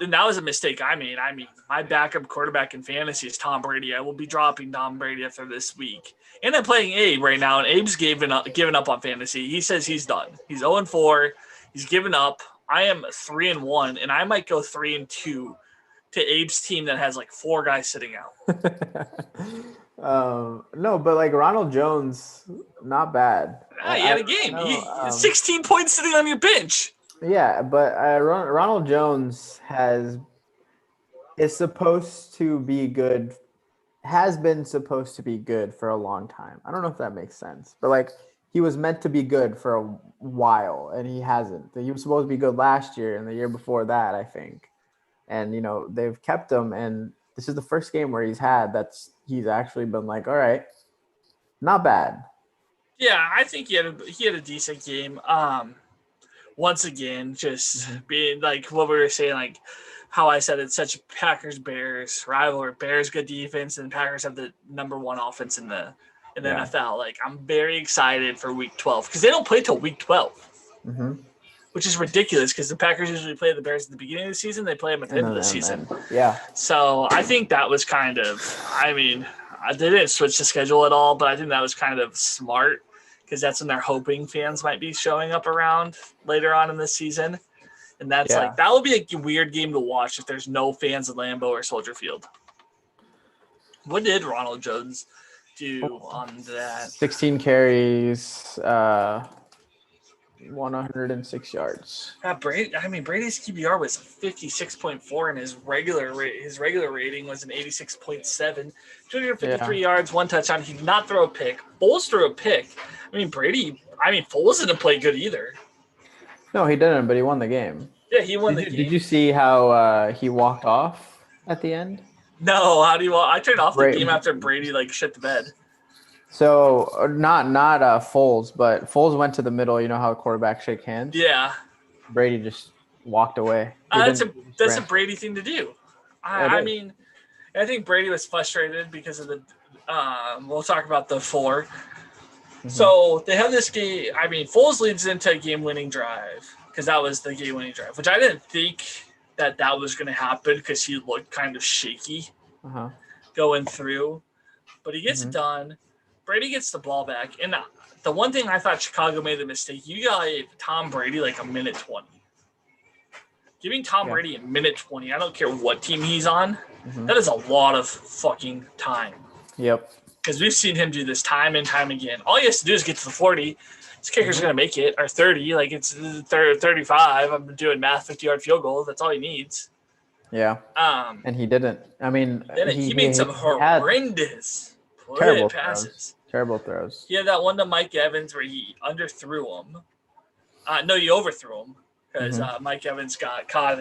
And that was a mistake I made. I mean, my backup quarterback in fantasy is Tom Brady. I will be dropping Tom Brady after this week. And I'm playing Abe right now, and Abe's given up on fantasy. He says he's done. He's 0-4. He's given up. I am 3-1, and I might go 3-2 to Abe's team that has like 4 guys sitting out. No, but like Ronald Jones, not bad. He had a game. He 16 points sitting on your bench. Yeah, but Ronald Jones is supposed to be good, has been supposed to be good for a long time. I don't know if that makes sense, but like he was meant to be good for a while, and he hasn't. He was supposed to be good last year and the year before that, I think. And they've kept him, and this is the first game where he's actually been like, all right, not bad. Yeah, I think he had a decent game. Once again, just being like what we were saying, like how I said it's such a Packers-Bears rivalry. Bears good defense, and Packers have the number 1 offense in the NFL. Like, I'm very excited for Week 12 because they don't play till Week 12, which is ridiculous because the Packers usually play the Bears at the beginning of the season. They play them at the end of the season. Yeah. So I think that was kind of, I mean, they didn't switch the schedule at all, but I think that was kind of smart because that's when they're hoping fans might be showing up around later on in the season. And that's that will be a weird game to watch if there's no fans at Lambeau or Soldier Field. What did Ronald Jones do on that? 16 carries, 106 yards. Brady's QBR was 56.4, and his regular rating was an 86.7. 253 yards, 1 touchdown. He did not throw a pick. Foles threw a pick. Foles didn't play good either. No, he didn't, but he won the game. Yeah, he won the game. Did you see how he walked off at the end? No, how do you walk? I turned off the game after Brady shit the bed. So not Foles, but Foles went to the middle. You know how quarterbacks shake hands? Yeah. Brady just walked away. That's a Brady thing to do. I think Brady was frustrated because of the we'll talk about the 4. Mm-hmm. So they have this game. I mean, Foles leads into a game-winning drive because that was the game-winning drive, which I didn't think that was going to happen because he looked kind of shaky going through. But he gets it done. Brady gets the ball back. And the one thing I thought Chicago made the mistake, you got Tom Brady like a minute 20. Giving Tom Brady a minute 20, I don't care what team he's on, that is a lot of fucking time. Yep. Because we've seen him do this time and time again. All he has to do is get to the 40. His kicker's going to make it, or 30. Like, it's 35. I'm doing math, 50-yard field goal. That's all he needs. Yeah. And he didn't. I mean, he made some horrendous passes. Terrible throws. He had that one to Mike Evans where he underthrew him. No, he overthrew him because Mike Evans got caught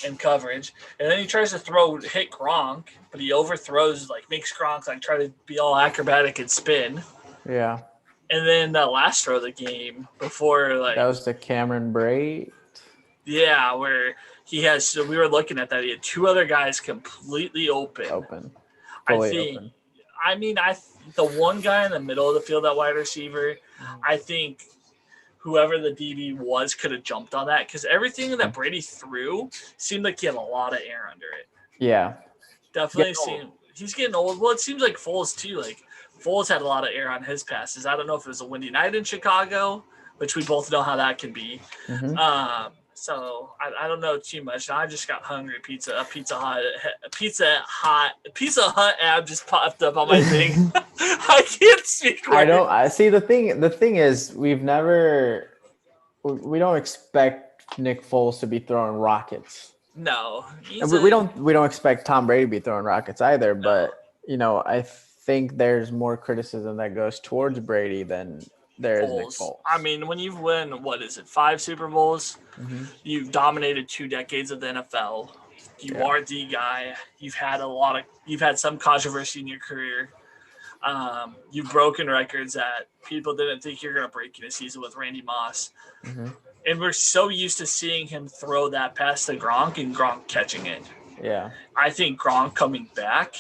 in coverage. And then he tries to hit Gronk, but he overthrows, makes Gronk try to be all acrobatic and spin. Yeah. And then the last throw of the game before that was the Cameron Brate. Yeah, where we were looking at that. He had 2 other guys completely open. Fully open. I mean, the one guy in the middle of the field, that wide receiver, I think whoever the DB was could have jumped on that because everything that Brady threw seemed like he had a lot of air under it. Yeah. Definitely he's getting old. Well, it seems like Foles too. Foles had a lot of air on his passes. I don't know if it was a windy night in Chicago, which we both know how that can be. So I don't know too much. I just got hungry. Pizza Hut app just popped up on my thing. I can't speak. I see. The thing is, we don't expect Nick Foles to be throwing rockets. No, we don't expect Tom Brady to be throwing rockets either. No. But I think there's more criticism that goes towards Brady than there is Nick Foles. I mean, when you've won 5 Super Bowls, you've dominated 2 decades of the NFL. You are the guy. You've had some controversy in your career. You've broken records that people didn't think you're going to break in a season with Randy Moss. Mm-hmm. And we're so used to seeing him throw that pass to Gronk and Gronk catching it. Yeah. I think Gronk coming back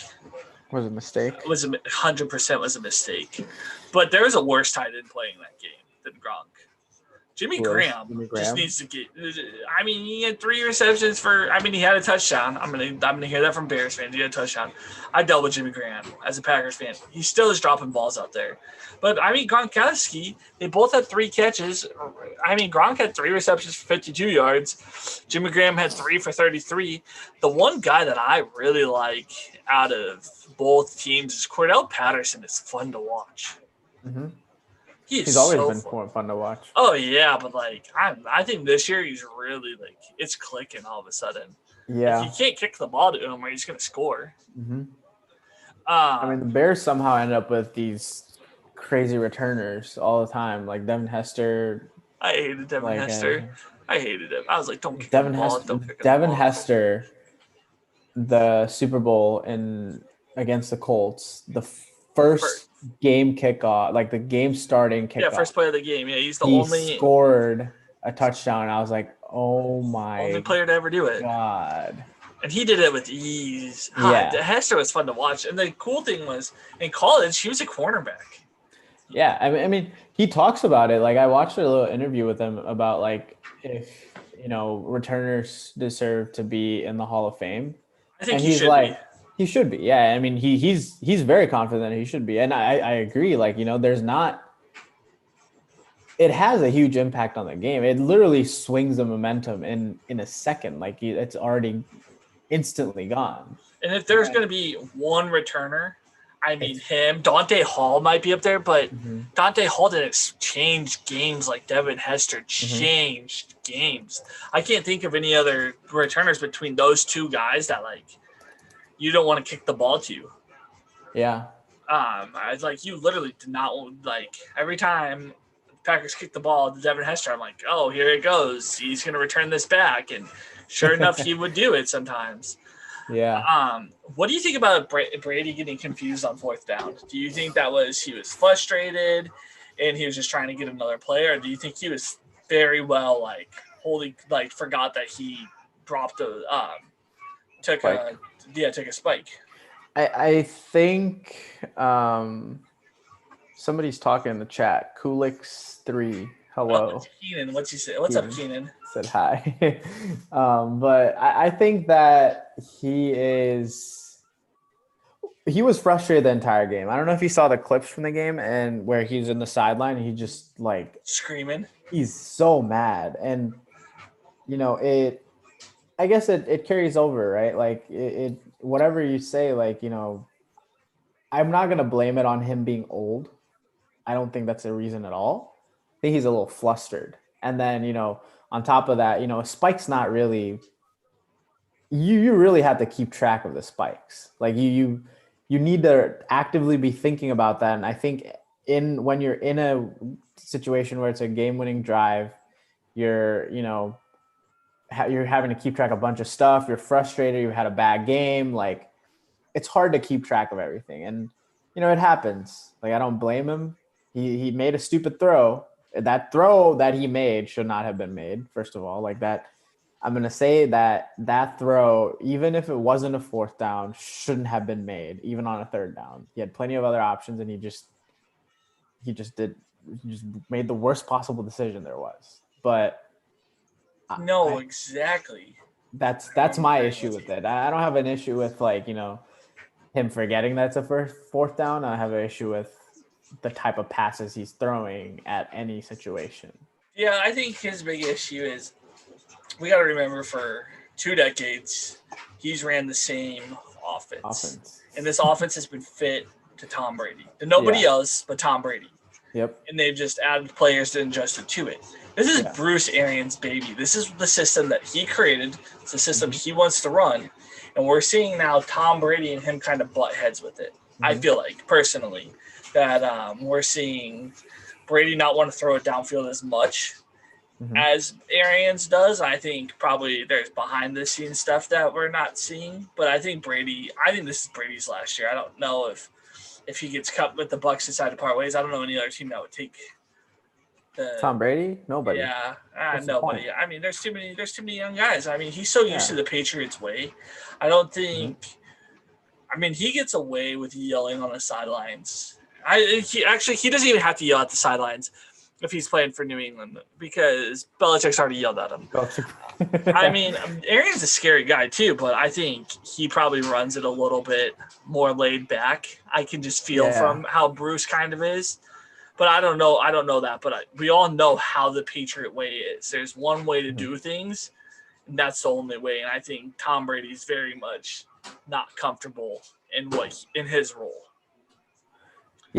was a mistake. Was 100% was a mistake. But there's a worse tight end playing that game than Gronk. Jimmy Graham just needs to get. I mean, he had 3 receptions for. I mean, he had a touchdown. I'm gonna hear that from Bears fans. He had a touchdown. I dealt with Jimmy Graham as a Packers fan. He still is dropping balls out there. But I mean, Gronkowski. They both had 3 catches. I mean, Gronk had 3 receptions for 52 yards. Jimmy Graham had 3 for 33. The one guy that I really like out of both teams is Cordell Patterson. Is fun to watch. Mm-hmm. He's always been fun to watch. Oh yeah, but I think this year he's really it's clicking all of a sudden. Yeah, you can't kick the ball to him or he's gonna score. Mm-hmm. I mean, the Bears somehow end up with these crazy returners all the time, like Devin Hester. I hated Devin Hester. I hated him. I was like, don't kick Devin the ball. Hester. Devin Hester, the Super Bowl against the Colts, the first game kickoff, like the game starting kickoff. Yeah, first play of the game. Yeah, he's the only scored a touchdown. I was like, oh my, only player to ever do it. God. And he did it with ease. Yeah. Hester was fun to watch. And the cool thing was in college, he was a cornerback. Yeah, I mean, he talks about it. Like I watched a little interview with him about if returners deserve to be in the Hall of Fame. I think he should be. He should be. Yeah. I mean, he's very confident he should be. And I agree. There's not – it has a huge impact on the game. It literally swings the momentum in a second. It's already instantly gone. And if there's going to be one returner, I mean him. Dante Hall might be up there, but Dante Hall didn't change games like Devin Hester changed games. I can't think of any other returners between those two guys that you don't want to kick the ball to. Yeah. I you literally did not every time Packers kick the ball to Devin Hester, I'm like, oh, here it goes. He's going to return this back. And sure enough, he would do it sometimes. Yeah. What do you think about Brady getting confused on 4th down? Do you think he was frustrated and he was just trying to get another player? Or do you think he was very well, forgot that he dropped took a spike? I think somebody's talking in the chat. Coolix3, hello. Oh, Keenan, what's he say? What's up, Keenan? Said hi. But I think that he was frustrated the entire game. I don't know if you saw the clips from the game and where he's in the sideline and he just screaming. He's so mad. And I guess it carries over, right? It whatever you say, I'm not gonna blame it on him being old. I don't think that's a reason at all. I think he's a little flustered. And then, on top of that, a spike's not really you really have to keep track of the spikes. You need to actively be thinking about that. And I think when you're in a situation where it's a game-winning drive, you're having to keep track of a bunch of stuff. You're frustrated. You had a bad game. It's hard to keep track of everything. And, it happens. I don't blame him. He made a stupid throw. That throw that he made should not have been made, first of all. I'm going to say that throw, even if it wasn't a 4th down, shouldn't have been made, even on a 3rd down. He had plenty of other options, and he just made the worst possible decision there was. But no, exactly. That's my issue with it. I don't have an issue with him forgetting that's a 4th down. I have an issue with the type of passes he's throwing at any situation. Yeah, I think his big issue is we got to remember for 2 decades he's ran the same offense. And this offense has been fit to Tom Brady. To nobody else but Tom Brady. Yep. And they've just added players to adjust it to it. This is Bruce Arians' baby. This is the system that he created. It's the system he wants to run. And we're seeing now Tom Brady and him kind of butt heads with it. I feel like, personally, that we're seeing Brady not want to throw it downfield as much as Arians does. I think probably there's behind-the-scenes stuff that we're not seeing. But I think this is Brady's last year. I don't know if if he gets cut with the Bucks decide to part ways. I don't know any other team that would take Tom Brady? Nobody. Yeah, nobody. I mean, there's too many young guys. I mean, he's so used to the Patriots way. I don't think. I mean, he gets away with yelling on the sidelines. He doesn't even have to yell at the sidelines if he's playing for New England because Belichick's already yelled at him. I mean, Arians a scary guy too, but I think he probably runs it a little bit more laid back. I can just feel from how Bruce kind of is. But I don't know that. But we all know how the Patriot way is. There's one way to do things, and that's the only way. And I think Tom Brady's very much not comfortable in his role.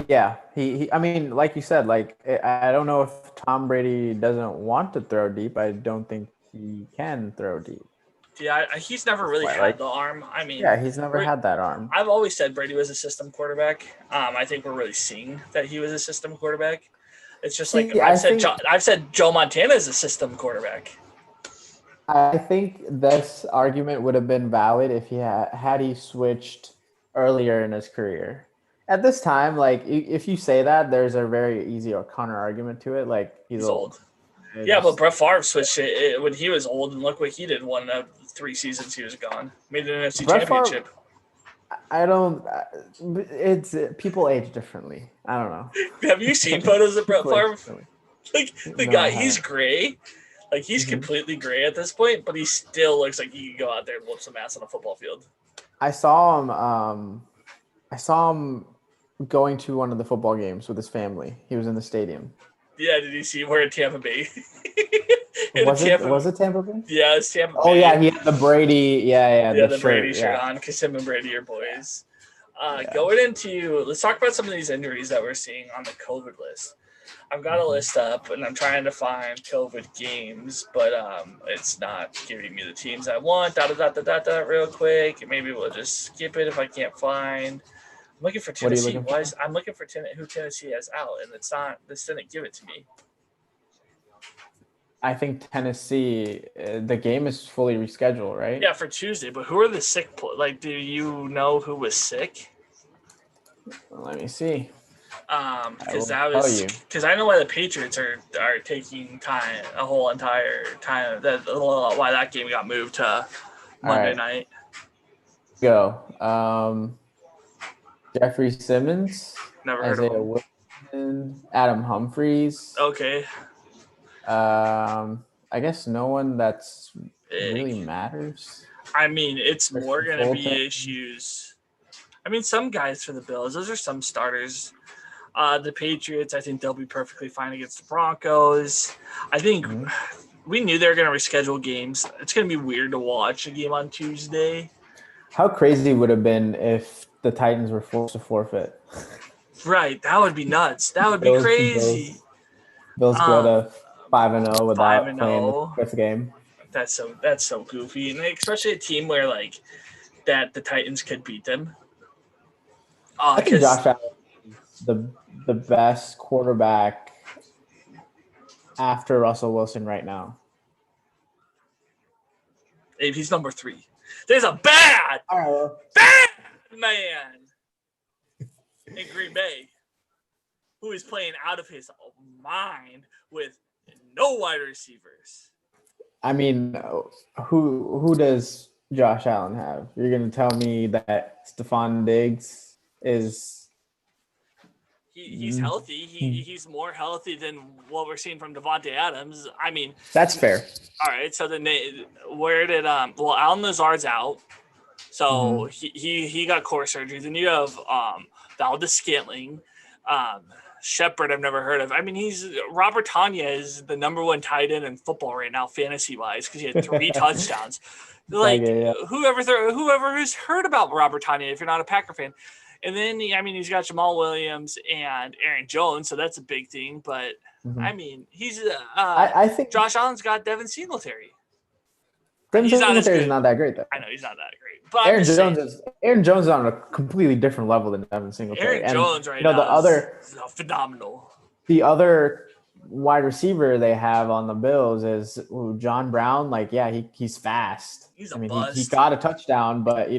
Yeah, he. I mean, like you said, like I don't know if Tom Brady doesn't want to throw deep. I don't think he can throw deep. Yeah, he's never really had the arm. I mean, he's never had that arm. I've always said Brady was a system quarterback. I think we're really seeing that he was a system quarterback. It's just I've said Joe Montana is a system quarterback. I think this argument would have been valid if he had he switched earlier in his career. At this time, like if you say that, there's a very easy counter argument to it. Like he's old. Yeah, but Brett Favre switched it when he was old, and look what he did. 1 of 3 seasons he was gone. Made an NFC championship. I don't. It's people age differently. I don't know. Have you seen photos of Brett Favre? Like the guy, he's gray. Like he's completely gray at this point, but he still looks like he could go out there and whoop some ass on a football field. I saw him going to one of the football games with his family. He was in the stadium. Yeah, did you see? We're in Tampa Bay. Was it Tampa Bay? Yeah, it's Tampa Bay. Oh yeah, he had the Brady. Yeah, the Brady shirt on because him and Brady are boys. Going into, let's talk about some of these injuries that we're seeing on the COVID list. I've got a list up and I'm trying to find COVID games, but it's not giving me the teams I want. Real quick. Maybe we'll just skip it if I can't find. I'm looking for Tennessee. I'm looking for who Tennessee has out, and it's not. This didn't give it to me. I think Tennessee, the game is fully rescheduled, right? Yeah, for Tuesday. But who are the sick? Like, do you know who was sick? Let me see. Because I know why the Patriots are taking a whole entire time. Why that game got moved to Monday night. Go. Jeffrey Simmons. Never heard of him. Wilson, Adam Humphries. Okay. I guess no one that's really matters. I mean, it's more going to be issues. I mean, some guys for the Bills. Those are some starters. The Patriots, I think they'll be perfectly fine against the Broncos. I think we knew they were going to reschedule games. It's going to be weird to watch a game on Tuesday. How crazy would it have been if the Titans were forced to forfeit? Right. That would be nuts. That would be crazy. Bills go to 5-0 without playing the fifth game. That's so goofy. And especially a team where that the Titans could beat them. I think Josh Allen is the best quarterback after Russell Wilson right now. If he's number 3. There's a bad man in Green Bay who is playing out of his mind with no wide receivers. I mean, who does Josh Allen have? You're going to tell me that Stephon Diggs is... He's healthy. He's more healthy than what we're seeing from Devontae Adams. I mean, that's fair. All right. So then Alan Lazard's out, so he got core surgery. Then you have Valdez Scantling, Shepard. I've never heard of. I mean, Robert Tanya is the number 1 tight end in football right now, fantasy wise, because he had 3 touchdowns. Whoever has heard about Robert Tanya, if you're not a Packer fan. And then, he's got Jamal Williams and Aaron Jones, so that's a big thing. But, he's I think Josh Allen's got Devin Singletary. Devin Singletary is not that great, though. I know he's not that great. But Aaron Jones is on a completely different level than Devin Singletary. Aaron Jones now is phenomenal. The other wide receiver they have on the Bills is John Brown. He's fast. He's a bust. He got a touchdown, but,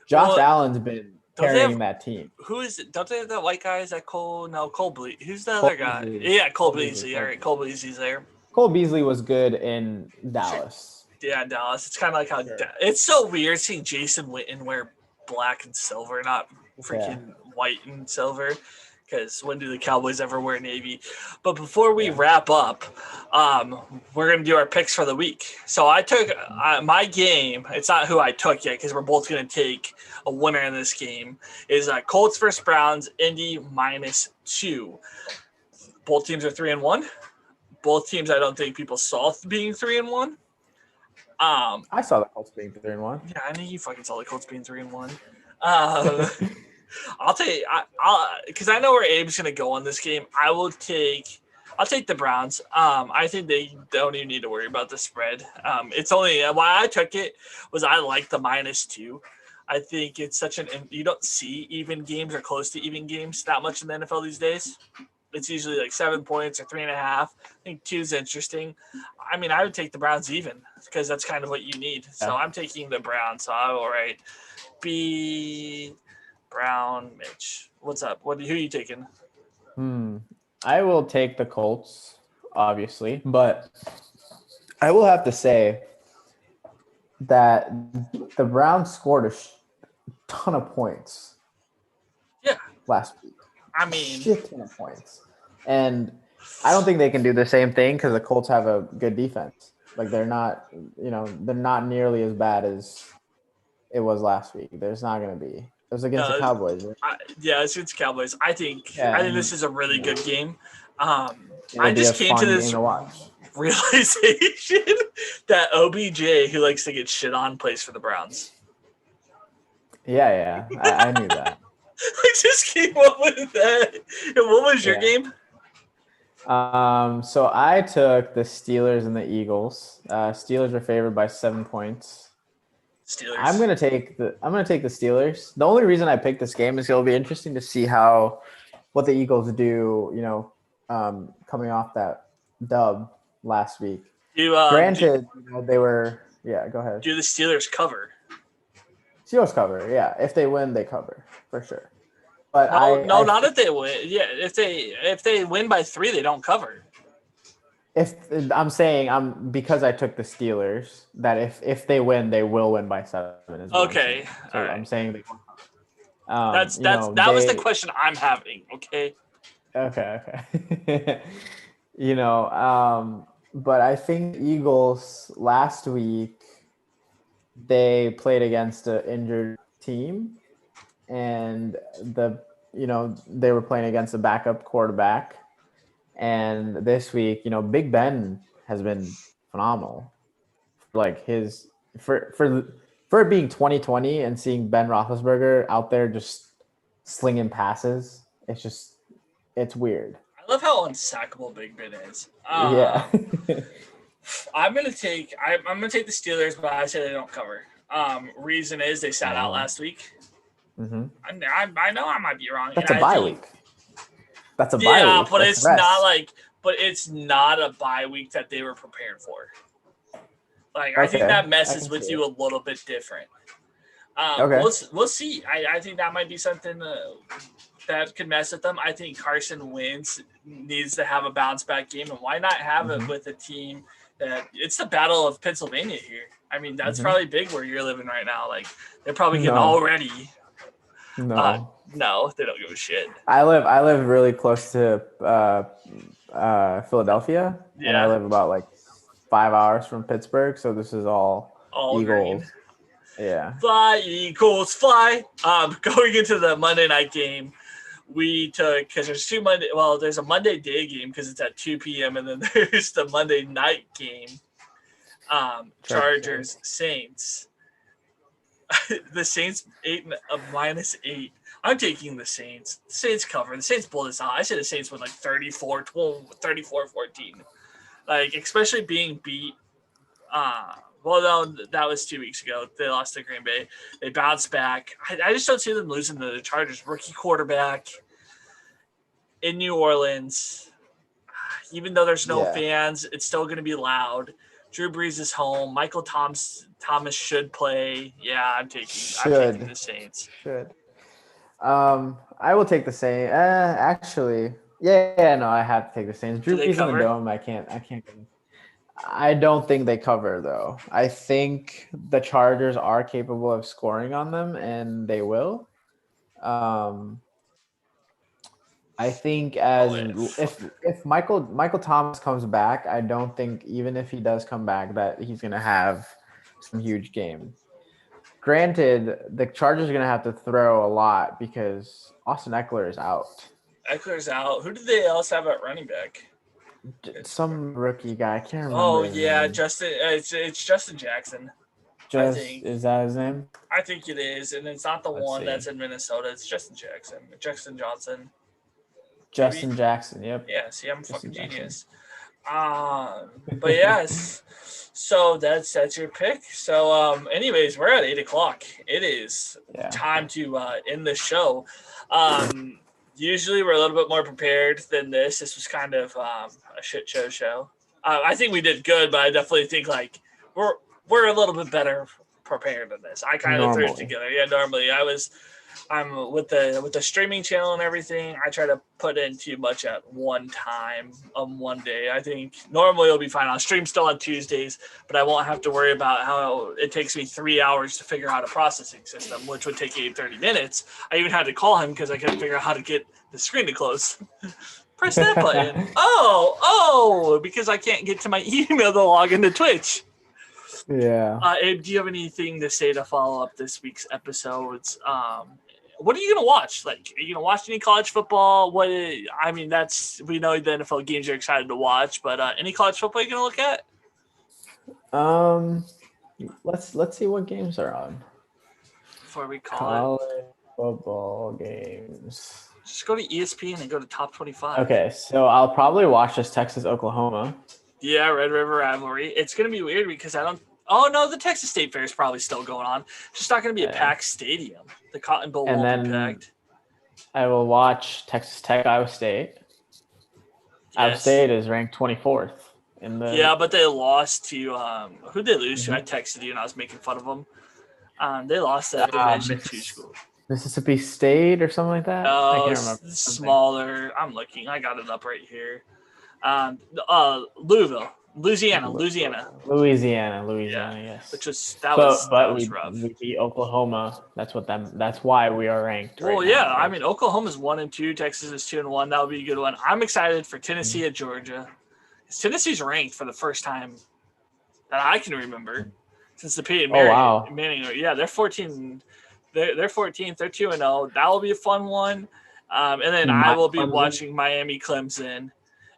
Josh Allen's been carrying that team. Who is it? Don't they have that white guy? Is that Cole? No, Cole Beasley. Who's the other guy? Beasley. Yeah, Cole Beasley. All right, Cole Beasley's there. Cole Beasley was good in Dallas. Yeah, Dallas. It's kind of like how Sure. it's so weird seeing Jason Witten wear black and silver, not freaking white and silver. Because when do the Cowboys ever wear navy? But before we wrap up, we're going to do our picks for the week. So I took my game. It's not who I took yet because we're both going to take a winner in this game. Is Colts versus Browns, Indy -2. Both teams are 3-1. Both teams I don't think people saw being 3-1. I saw the Colts being 3-1. Yeah, I knew you fucking saw the Colts being 3-1. I'll take because I know where Abe's gonna go on this game. I'll take the Browns. I think they don't even need to worry about the spread. It's only why I took it was I like the -2. I think it's you don't see even games or close to even games that much in the NFL these days. It's usually like 7 points or 3.5. I think 2 is interesting. I mean, I would take the Browns even because that's kind of what you need. So I'm taking the Browns. So I will write B. Brown, Mitch. What's up? Who are you taking? I will take the Colts, obviously, but I will have to say that the Browns scored a ton of points. Yeah. Last week. I mean, shit ton of points. And I don't think they can do the same thing because the Colts have a good defense. Like they're not nearly as bad as it was last week. There's not going to be. It was against the Cowboys. Right? It's against Cowboys. I think this is a really good game. I just came to this realization that OBJ, who likes to get shit on, plays for the Browns. Yeah. I knew that. I just came up with that. And what was your game? So I took the Steelers and the Eagles. Steelers are favored by 7 points. Steelers. I'm gonna take the Steelers. The only reason I picked this game is it'll be interesting to see what the Eagles do. Coming off that dub last week. Granted, they were. Yeah, go ahead. Do the Steelers cover? Steelers cover. Yeah, if they win, they cover for sure. But not if they win. Yeah, if they win by 3, they don't cover. If I'm saying because I took the Steelers, that if they win, they will win by 7. Okay, so right. I'm saying they. That was the question I'm having. Okay. Okay. But I think Eagles last week they played against an injured team, and they were playing against a backup quarterback. And this week, Big Ben has been phenomenal. Like for it being 2020 and seeing Ben Roethlisberger out there just slinging passes, it's weird. I love how unsackable Big Ben is. Yeah. I'm gonna take the Steelers, but I say they don't cover. Reason is they sat out last week. Mm-hmm. I know I might be wrong. That's a bye week. That's a bye week. Yeah, but it's not a bye week that they were prepared for. I think that messes with you a little bit different. Okay. We'll see. I think that might be something that could mess with them. I think Carson Wentz needs to have a bounce back game, and why not have it with a team that it's the Battle of Pennsylvania here. I mean, that's probably big where you're living right now. Like they're probably getting all ready. No, they don't give a shit. I live really close to Philadelphia, and I live about like 5 hours from Pittsburgh, so this is all Eagles. Green. Yeah. Fly, Eagles, fly. Going into the Monday night game, we took because there's there's a Monday day game because it's at 2 p.m. and then there's the Monday night game. Chargers, Saints. The Saints -8. I'm taking the Saints. The Saints cover. The Saints pull this out. I say the Saints win like 34-14. Like, especially being beat. No, that was 2 weeks ago. They lost to Green Bay. They bounced back. I just don't see them losing to the Chargers. Rookie quarterback in New Orleans. Even though there's no fans, it's still going to be loud. Drew Brees is home. Michael Thomas should play. Yeah, I'm taking the Saints. Should. I will take the Saints. Actually, yeah, no, I have to take the Saints. Do Drew they Brees in the cover? dome. I can't. I don't think they cover though. I think the Chargers are capable of scoring on them, and they will. Um, I think Oh, as if. if Michael Thomas comes back, I don't think even if he does come back that he's gonna have some huge game. Granted, the Chargers are gonna have to throw a lot because Austin Eckler is out. Eckler's out. Who did they else have at running back? Some rookie guy, I can't remember Oh his yeah, name. Justin. It's Justin Jackson. I Just think. is that his name? I think it is, and it's not the Let's one see. that's in Minnesota. It's Justin Jackson. Jackson Johnson. Maybe. Justin Jackson. Yep. Yeah. See, I'm a Justin fucking Jackson. genius. But yes. So that's your pick. So anyways, we're at 8:00. It is Yeah. time to end the show. Usually we're a little bit more prepared than this. This was kind of a shit show. I think we did good, but I definitely think like we're a little bit better prepared than this. I kind of threw it together. Yeah, normally I'm with the streaming channel and everything. I try to put in too much at one time on one day. I think normally it'll be fine. I'll stream still on Tuesdays, but I won't have to worry about how it takes me 3 hours to figure out a processing system, which would take 30 minutes. I even had to call him because I couldn't figure out how to get the screen to close. Press that button. Because I can't get to my email to log into Twitch. Yeah. Abe, do you have anything to say to follow up this week's episodes? What are you gonna watch? Like, are you gonna watch any college football? That's we know the NFL games you're excited to watch, but any college football you're gonna look at? Let's see what games are on. Before we call college football games. Just go to ESPN and go to top 25. Okay, so I'll probably watch this Texas-Oklahoma. Yeah, Red River rivalry. It's gonna be weird because I don't. Oh no, the Texas State Fair is probably still going on. It's just not gonna be a packed stadium. The Cotton Bowl won't be packed. I will watch Texas Tech, Iowa State. Yes. Iowa State is ranked 24th in the. Yeah, but they lost to who'd they lose to? I texted you and I was making fun of them. They lost to Division II school. Mississippi State or something like that. I can't remember. Smaller. I'm looking. I got it up right here. Louisville. Louisiana, yes. Which was rough. We beat Oklahoma. That's why we are ranked. Well, right now. I mean, Oklahoma's 1-2, Texas is 2-1. That would be a good one. I'm excited for Tennessee at Georgia. Tennessee's ranked for the first time that I can remember since the Peyton Manning. Yeah, they're 14. They're 14th. They're 2-0. That will be a fun one. And then I will be watching Miami Clemson.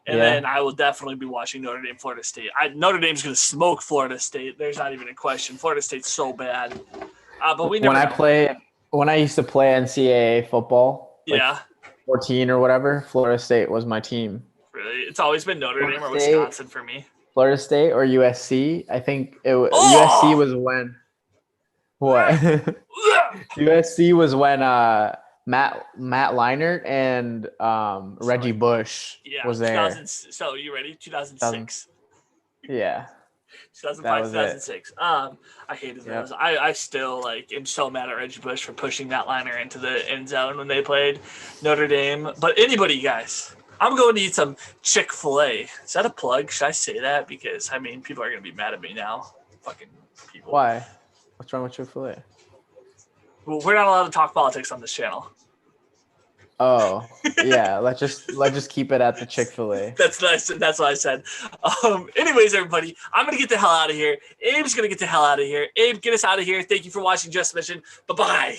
And then I will definitely be watching Notre Dame, Florida State. Notre Dame's going to smoke Florida State. There's not even a question. Florida State's so bad. But we never. When I used to play NCAA football, 14 or whatever, Florida State was my team. Really, it's always been Notre Dame or Wisconsin for me. Florida State or USC. I think USC was when. What? USC was when Matt Leinart and Reggie Bush was there. So you ready? 2006. Yeah. 2005, 2006. I hated those. I still am so mad at Reggie Bush for pushing Matt Leinart into the end zone when they played Notre Dame. But anybody, guys, I'm going to eat some Chick-fil-A. Is that a plug? Should I say that? Because people are going to be mad at me now. Fucking people. Why? What's wrong with Chick-fil-A? Well, we're not allowed to talk politics on this channel. Oh, yeah. Let's just keep it at the Chick-fil-A. That's nice. That's what I said. Anyways, everybody, I'm going to get the hell out of here. Abe's going to get the hell out of here. Abe, get us out of here. Thank you for watching Just Mission. Bye-bye.